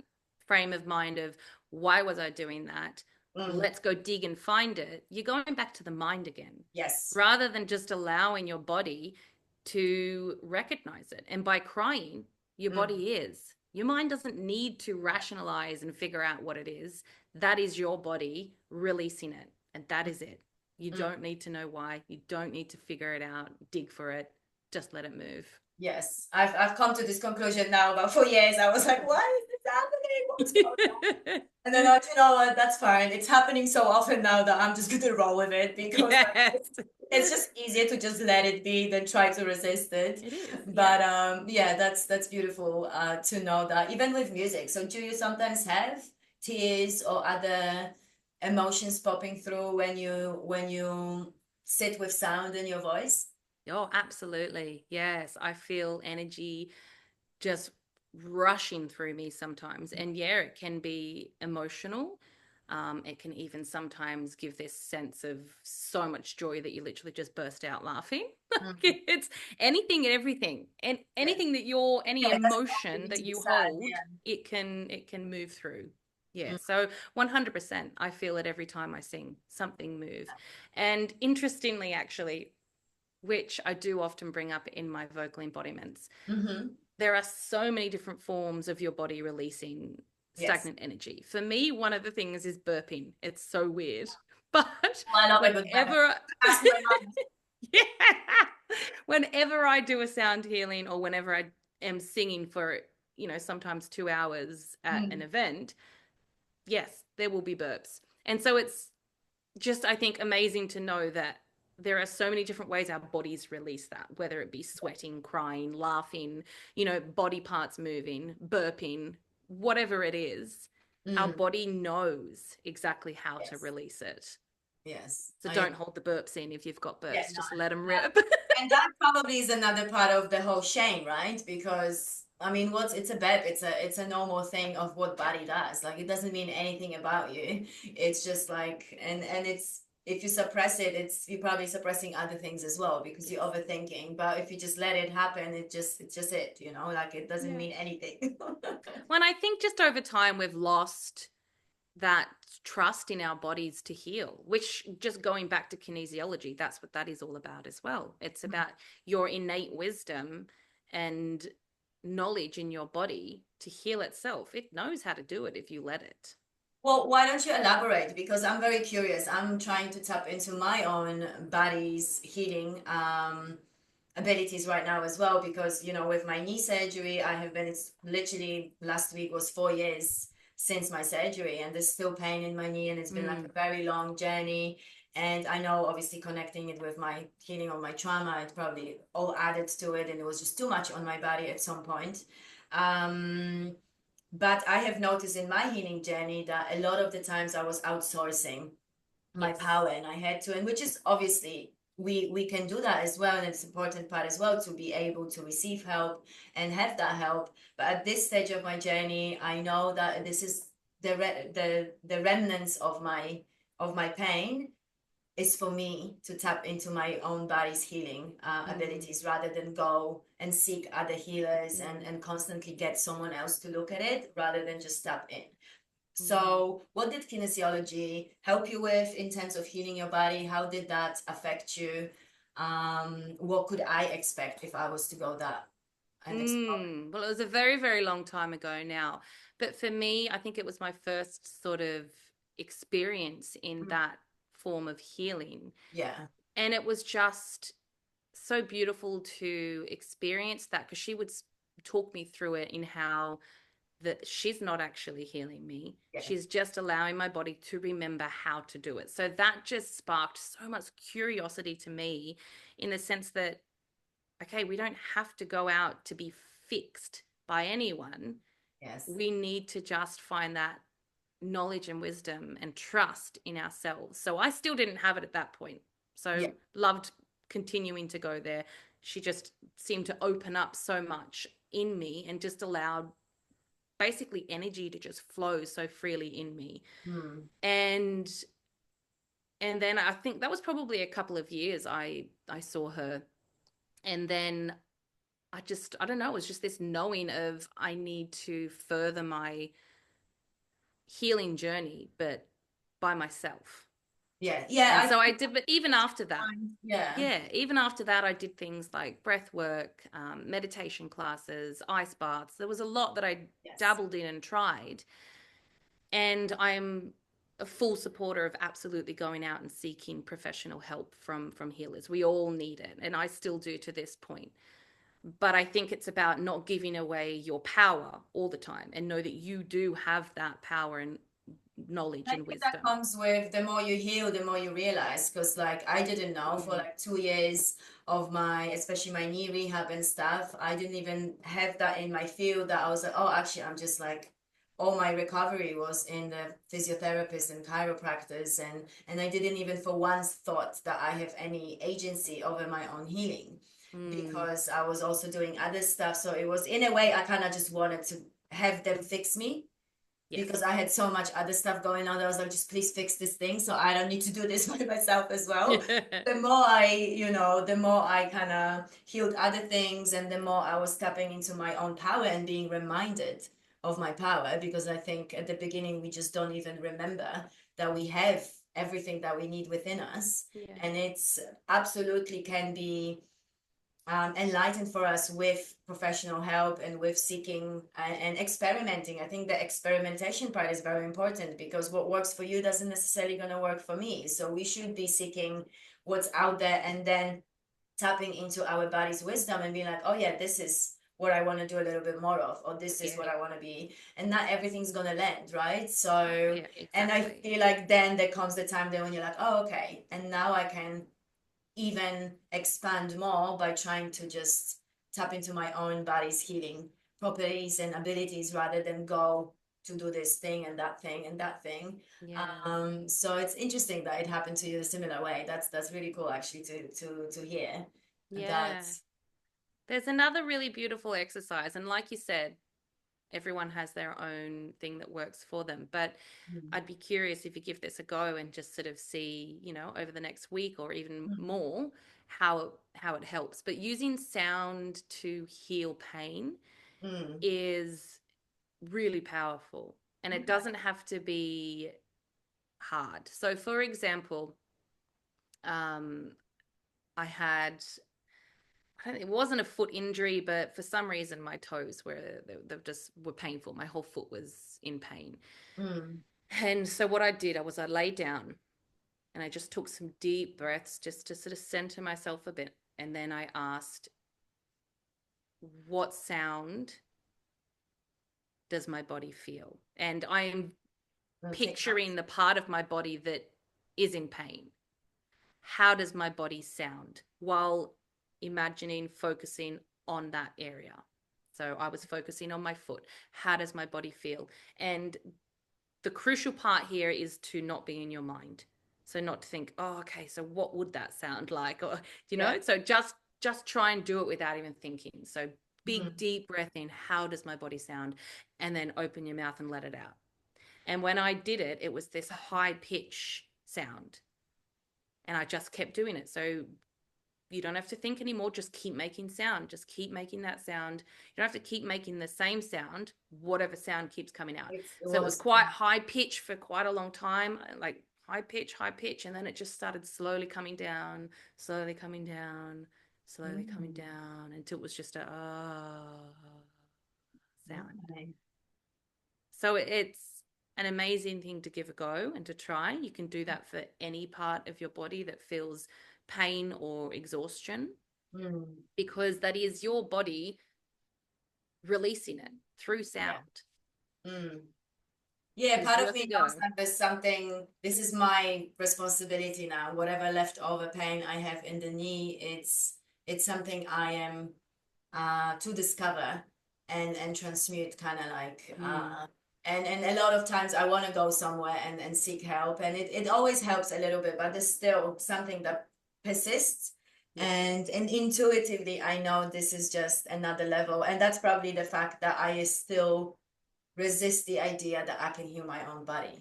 Speaker 2: frame of mind of why was I doing that?
Speaker 1: Mm,
Speaker 2: Let's go dig and find it. You're going back to the mind again,
Speaker 1: yes.
Speaker 2: rather than just allowing your body to recognize it. And by crying, your
Speaker 1: Mm,
Speaker 2: body is. Your mind doesn't need to rationalize and figure out what it is. That is your body releasing it. And that is it. You
Speaker 1: mm.
Speaker 2: don't need to know why. You don't need to figure it out, dig for it. Just let it move.
Speaker 1: Yes, I've come to this conclusion now. About 4 years, I was like, "Why is this happening? What's going on?" And then, you know what? That's fine. It's happening so often now that I'm just gonna roll with it, because like,
Speaker 2: Yes,
Speaker 1: it's just easier to just let it be than try to resist it.
Speaker 2: it is.
Speaker 1: But
Speaker 2: Yes.
Speaker 1: yeah, that's beautiful to know that even with music. So do you sometimes have tears or other emotions popping through when you sit with sound in your voice?
Speaker 2: Oh, absolutely. Yes. I feel energy just rushing through me sometimes. And yeah, it can be emotional. It can even sometimes give this sense of so much joy that you literally just burst out laughing.
Speaker 1: Mhm.
Speaker 2: It's anything and everything, and
Speaker 1: Yeah.
Speaker 2: anything that any
Speaker 1: Yeah, it doesn't have to
Speaker 2: emotion
Speaker 1: be
Speaker 2: that
Speaker 1: to be
Speaker 2: you
Speaker 1: sad.
Speaker 2: hold,
Speaker 1: Yeah.
Speaker 2: it can move through. Yeah,
Speaker 1: Mm,
Speaker 2: so 100%, I feel it every time I sing something move. And interestingly, actually, which I do often bring up in my vocal embodiments,
Speaker 1: mm-hmm.
Speaker 2: there are so many different forms of your body releasing
Speaker 1: Yes.
Speaker 2: stagnant energy. For me, one of the things is burping. It's so weird. But
Speaker 1: Oh, I love a good burp.
Speaker 2: whenever,
Speaker 1: Ask my mom.
Speaker 2: yeah, whenever I do a sound healing or whenever I am singing for, sometimes 2 hours at an
Speaker 1: Mm,
Speaker 2: event, yes, there will be burps. And so it's just, I think, amazing to know that there are so many different ways our bodies release that, whether it be sweating, crying, laughing, body parts moving, burping, whatever it is, our
Speaker 1: mm,
Speaker 2: body knows exactly how to
Speaker 1: yes.
Speaker 2: release it.
Speaker 1: Yes.
Speaker 2: So
Speaker 1: I
Speaker 2: don't
Speaker 1: agree.
Speaker 2: hold the burps in if you've got
Speaker 1: Yeah,
Speaker 2: burps,
Speaker 1: no,
Speaker 2: just let them
Speaker 1: no.
Speaker 2: rip.
Speaker 1: And that probably is another part of the whole shame, right? Because I mean, it's a burp, it's a normal thing of what body does. Like it doesn't mean anything about you. It's just like, and it's, if you suppress it, it's, you're probably suppressing other things as well because you're
Speaker 2: Yes.
Speaker 1: overthinking. But if you just let it happen, it's just like it doesn't
Speaker 2: Yeah.
Speaker 1: mean anything.
Speaker 2: When I think just over time we've lost that trust in our bodies to heal, which, just going back to kinesiology, that's what that is all about as well. It's about your innate wisdom and knowledge in your body to heal itself. It knows how to do it if you let it.
Speaker 1: Well, why don't you elaborate? Because I'm very curious. I'm trying to tap into my own body's healing abilities right now as well. Because, with my knee surgery, it's literally last week was 4 years since my surgery, and there's still pain in my knee, and it's been like
Speaker 2: Mm,
Speaker 1: a very long journey. And I know, obviously, connecting it with my healing of my trauma, it probably all added to it, and it was just too much on my body at some point. Um, but I have noticed in my healing journey that a lot of the times I was outsourcing my
Speaker 2: yes.
Speaker 1: power, and I had to, and which is obviously we can do that as well, and it's an important part as well to be able to receive help and have that help. But at this stage of my journey, I know that this is the remnants of my pain is for me to tap into my own body's healing
Speaker 2: Mm,
Speaker 1: abilities rather than go and seek other healers
Speaker 2: mm,
Speaker 1: and constantly get someone else to look at it rather than just tap in.
Speaker 2: mm.
Speaker 1: So, what did kinesiology help you with in terms of healing your body? How did that affect you? What could I expect if I was to go that and explore.
Speaker 2: Well, it was a very, very long time ago now. But for me, I think it was my first sort of experience in
Speaker 1: Mm.
Speaker 2: that form of healing.
Speaker 1: Yeah.
Speaker 2: And it was just so beautiful to experience that because she would talk me through it in how that she's not actually healing me.
Speaker 1: Yes.
Speaker 2: She's just allowing my body to remember how to do it. So that just sparked so much curiosity to me in the sense that, okay, we don't have to go out to be fixed by anyone.
Speaker 1: Yes.
Speaker 2: We need to just find that knowledge and wisdom and trust in ourselves. So I still didn't have it at that point.
Speaker 1: Yeah.
Speaker 2: So loved continuing to go there. She just seemed to open up so much in me and just allowed basically energy to just flow so freely in me.
Speaker 1: Mm.
Speaker 2: And then I think that was probably a couple of years I saw her. And then I don't know, it was just this knowing of I need to further my healing journey, but by myself.
Speaker 1: Yeah. Yeah.
Speaker 2: And
Speaker 1: I
Speaker 2: so I
Speaker 1: think
Speaker 2: did, but even after that,
Speaker 1: sometimes, yeah.
Speaker 2: yeah, even after that, I did things like breath work, meditation classes, ice baths. There was a lot that I
Speaker 1: Yes.
Speaker 2: dabbled in and tried. And I'm a full supporter of absolutely going out and seeking professional help from healers. We all need it, and I still do to this point. But I think it's about not giving away your power all the time and know that you do have that power and knowledge
Speaker 1: I
Speaker 2: and
Speaker 1: think that
Speaker 2: wisdom.
Speaker 1: comes with the more you heal, the more you realize. Because like I didn't know for
Speaker 2: Mm,
Speaker 1: like 2 years of my, especially my knee rehab and stuff, I didn't even have that in my field that I was like, oh, actually, I'm just like, all my recovery was in the physiotherapists and chiropractors, and I didn't even for once thought that I have any agency over my own healing
Speaker 2: mm,
Speaker 1: because I was also doing other stuff. So it was in a way I kind of just wanted to have them fix me because
Speaker 2: yes.
Speaker 1: I had so much other stuff going on. I was like, just please fix this thing so I don't need to do this by myself as well.
Speaker 2: Yeah.
Speaker 1: The more the more I kind of healed other things and the more I was tapping into my own power and being reminded of my power because I think at the beginning we just don't even remember that we have everything that we need within us.
Speaker 2: Yeah.
Speaker 1: And it's absolutely can be enlightened for us with professional help and with seeking and experimenting. I think the experimentation part is very important because what works for you doesn't necessarily going to work for me. So we should be seeking what's out there and then tapping into our body's wisdom and being like, oh yeah, this is what I want to do a little bit more of, or this is
Speaker 2: Yeah.
Speaker 1: what I want to be. And not everything's going to land, right? So,
Speaker 2: Yeah,
Speaker 1: and I
Speaker 2: exactly.
Speaker 1: feel like then there comes the time then when you're like, oh, okay. And now I can even expand more by trying to just tap into my own body's healing properties and abilities rather than go to do this thing and that thing and that thing.
Speaker 2: Yeah.
Speaker 1: So it's interesting that it happened to you a similar way. That's really cool actually to hear that.
Speaker 2: Yeah. There's another really beautiful exercise. And like you said, everyone has their own thing that works for them. But
Speaker 1: Mm,
Speaker 2: I'd be curious if you give this a go and just sort of see, over the next week or even
Speaker 1: mm,
Speaker 2: more how it helps. But using sound to heal pain
Speaker 1: mm.
Speaker 2: is really powerful. And it
Speaker 1: Okay.
Speaker 2: doesn't have to be hard. So for example, um, I had it wasn't a foot injury, but for some reason my toes they just were painful. My whole foot was in pain.
Speaker 1: Mm,
Speaker 2: And so what I did, I lay down and I just took some deep breaths just to sort of center myself a bit. And then I asked, what sound does my body feel? And I am
Speaker 1: take
Speaker 2: picturing
Speaker 1: notes.
Speaker 2: the part of my body that is in pain. How does my body sound while imagining focusing on that area? So I was focusing on my foot. How does my body feel? And the crucial part here is to not be in your mind. So not to think, oh, okay, so what would that sound like? Or
Speaker 1: Yeah.
Speaker 2: so just try and do it without even thinking. So big
Speaker 1: Mm,
Speaker 2: deep breath in. How does my body sound? And then open your mouth and let it out. And when I did it, it was this high pitch sound. And I just kept doing it. So you don't have to think anymore. Just keep making sound. Just keep making that sound. You don't have to keep making the same sound, whatever sound keeps coming out.
Speaker 1: it
Speaker 2: So it was
Speaker 1: was
Speaker 2: quite high pitch for quite a long time, like high pitch, high pitch. And then it just started slowly coming down, slowly coming down, slowly coming down until it was just a sound.
Speaker 1: Okay.
Speaker 2: So it's an amazing thing to give a go and to try. You can do that for any part of your body that feels pain or exhaustion, because that is your body releasing it through
Speaker 1: Yeah.
Speaker 2: sound.
Speaker 1: Yeah,
Speaker 2: It's
Speaker 1: part of
Speaker 2: worth
Speaker 1: me
Speaker 2: a
Speaker 1: knows
Speaker 2: go.
Speaker 1: that there's something, this is my responsibility now. Whatever leftover pain I have in the knee, it's something I am to discover and transmute, kind of like and a lot of times I want to go somewhere and seek help, and it always helps a little bit, but there's still something that persists.
Speaker 2: Yeah.
Speaker 1: And intuitively I know this is just another level, and that's probably the fact that I still resist the idea that I can heal my own body,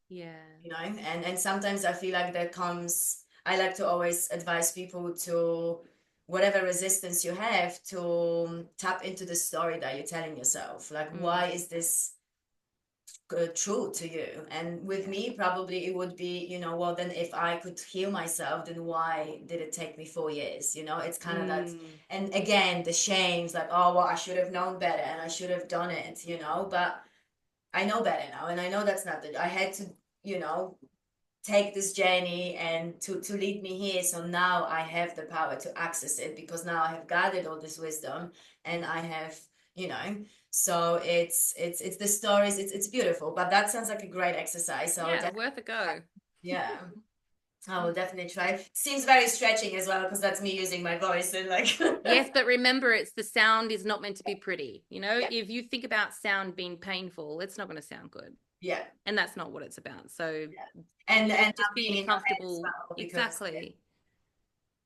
Speaker 2: Yeah.
Speaker 1: you know. And sometimes I feel like there comes, I like to always advise people to, whatever resistance you have, to tap into the story that you're telling yourself, like why is this true to you? And with
Speaker 2: Yeah.
Speaker 1: me probably it would be, you know, well then if I could heal myself, then why did it take me 4 years? You know, it's kind of that. And again, the shames, like, oh well, I should have known better and I should have done it, you know. But I know better now, and I know that's not the, I had to, you know, take this journey and to lead me here. So now I have the power to access it, because now I have gathered all this wisdom, and I have, you know. So it's the stories. It's beautiful. But that sounds like a great exercise. So
Speaker 2: Yeah, worth a go.
Speaker 1: yeah, I will definitely try. Seems very stretching as well, because that's me using my voice and like.
Speaker 2: Yes, but remember, it's the sound is not meant to be pretty. You know,
Speaker 1: Yeah,
Speaker 2: if you think about sound being painful, it's not going to sound good.
Speaker 1: yeah,
Speaker 2: And that's not what it's about. So
Speaker 1: yeah.
Speaker 2: you
Speaker 1: And
Speaker 2: just
Speaker 1: not
Speaker 2: be
Speaker 1: being in your head as
Speaker 2: comfortable.
Speaker 1: well, because
Speaker 2: Exactly.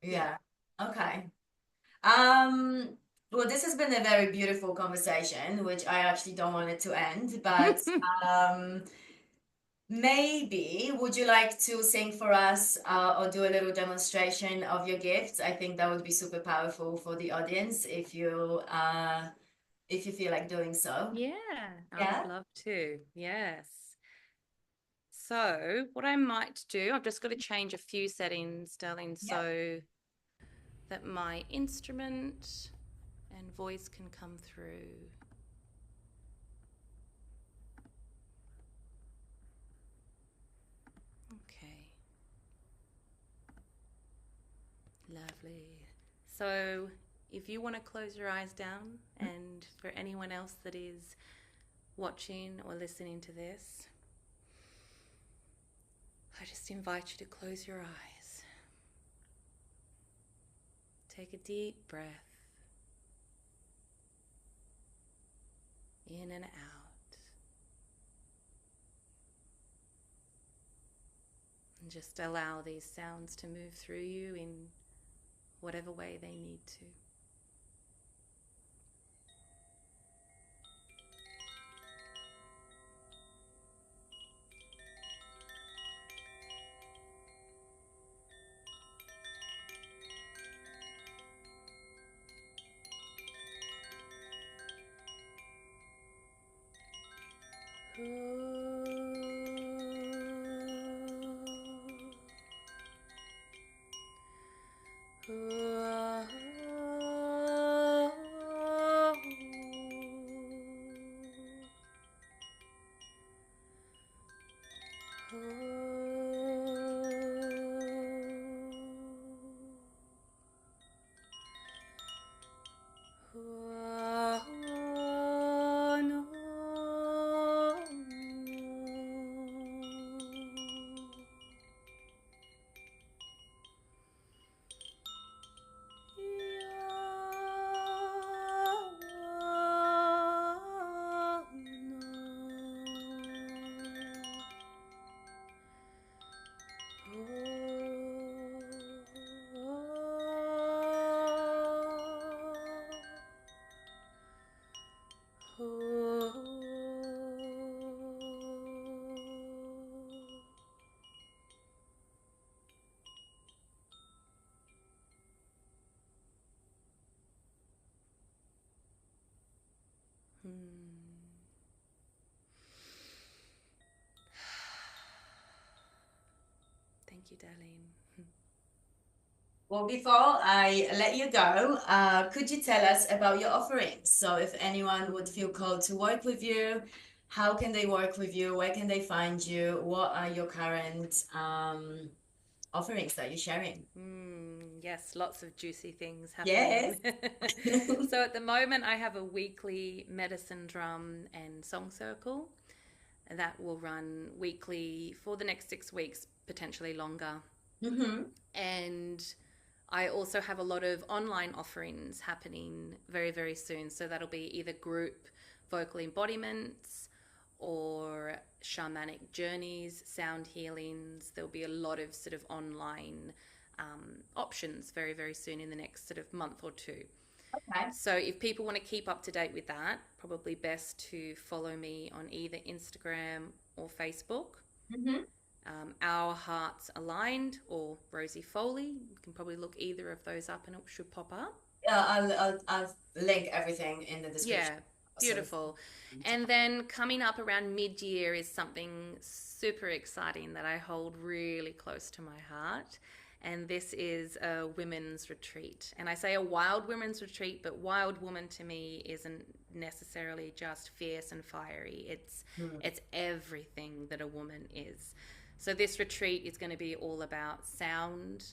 Speaker 2: Yeah.
Speaker 1: yeah. Okay. Um, well, this has been a very beautiful conversation, which I actually don't want it to end, but um, maybe would you like to sing for us, or do a little demonstration of your gifts? I think that would be super powerful for the audience if you feel like doing so.
Speaker 2: Yeah, I would
Speaker 1: Yeah?
Speaker 2: love to. Yes. So, what I might do, I've just got to change a few settings, darling,
Speaker 1: Yeah.
Speaker 2: so that my instrument and voice can come through. Okay, lovely. So, if you want to close your eyes down, and for anyone else that is watching or listening to this, I just invite you to close your eyes. Take a deep breath in and out. And just allow these sounds to move through you in whatever way they need to. Thank you, darling.
Speaker 1: Well, before I let you go, could you tell us about your offerings? So, if anyone would feel called to work with you, how can they work with you? Where can they find you? What are your current offerings that you're sharing?
Speaker 2: Yes, lots of juicy things
Speaker 1: Yes.
Speaker 2: happening. So at the moment, I have a weekly medicine drum and song circle, and that will run weekly for the next 6 weeks, potentially longer.
Speaker 1: Mm-hmm.
Speaker 2: And I also have a lot of online offerings happening very, very soon. So that'll be either group vocal embodiments or shamanic journeys, sound healings. There'll be a lot of sort of online options very, very soon in the next sort of month or two.
Speaker 1: Okay.
Speaker 2: So if people want to keep up to date with that, probably best to follow me on either Instagram or Facebook.
Speaker 1: Mm-hmm.
Speaker 2: Our Hearts Aligned or Rosie Foley. You can probably look either of those up and it should pop up.
Speaker 1: I'll link everything in the description.
Speaker 2: Yeah,
Speaker 1: So,
Speaker 2: beautiful. And then coming up around mid year is something super exciting that I hold really close to my heart. And this is a women's retreat. And I say a wild women's retreat, but wild woman to me isn't necessarily just fierce and fiery.
Speaker 1: mm,
Speaker 2: It's everything that a woman is. So this retreat is going to be all about sound,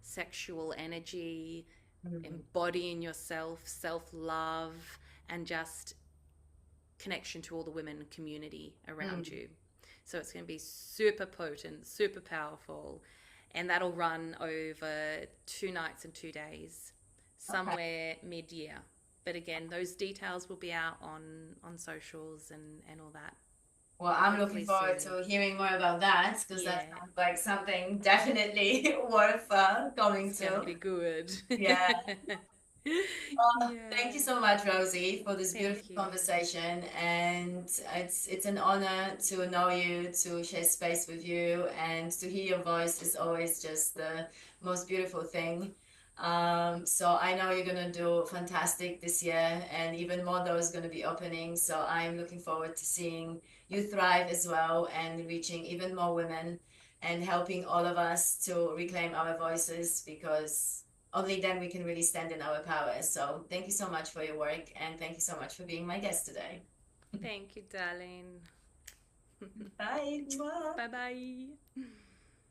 Speaker 2: sexual energy,
Speaker 1: mm,
Speaker 2: embodying yourself, self love, and just connection to all the women community around
Speaker 1: mm.
Speaker 2: you. So it's going to be super potent, super powerful, and that'll run over 2 nights and 2 days,
Speaker 1: Okay.
Speaker 2: somewhere mid year. But again, those details will be out on socials and all that
Speaker 1: Well, I'm looking
Speaker 2: hopefully
Speaker 1: forward
Speaker 2: soon.
Speaker 1: to hearing more about that because that
Speaker 2: Yeah,
Speaker 1: sounds like something definitely worth coming
Speaker 2: it's going to
Speaker 1: to.
Speaker 2: be good.
Speaker 1: Yeah. Well, thank you
Speaker 2: Yeah,
Speaker 1: so much, Rosie, for this beautiful
Speaker 2: thank you.
Speaker 1: conversation. And it's an honor to know you, to share space with you, and to hear your voice is always just the most beautiful thing. So I know you're gonna do fantastic this year, and even more doors gonna be opening. So I'm looking forward to seeing you thrive as well and reaching even more women and helping all of us to reclaim our voices because only then we can really stand in our power. So thank you so much for your work and thank you so much for being my guest today.
Speaker 2: Thank you, darling.
Speaker 1: Bye. Mwah.
Speaker 2: Bye bye.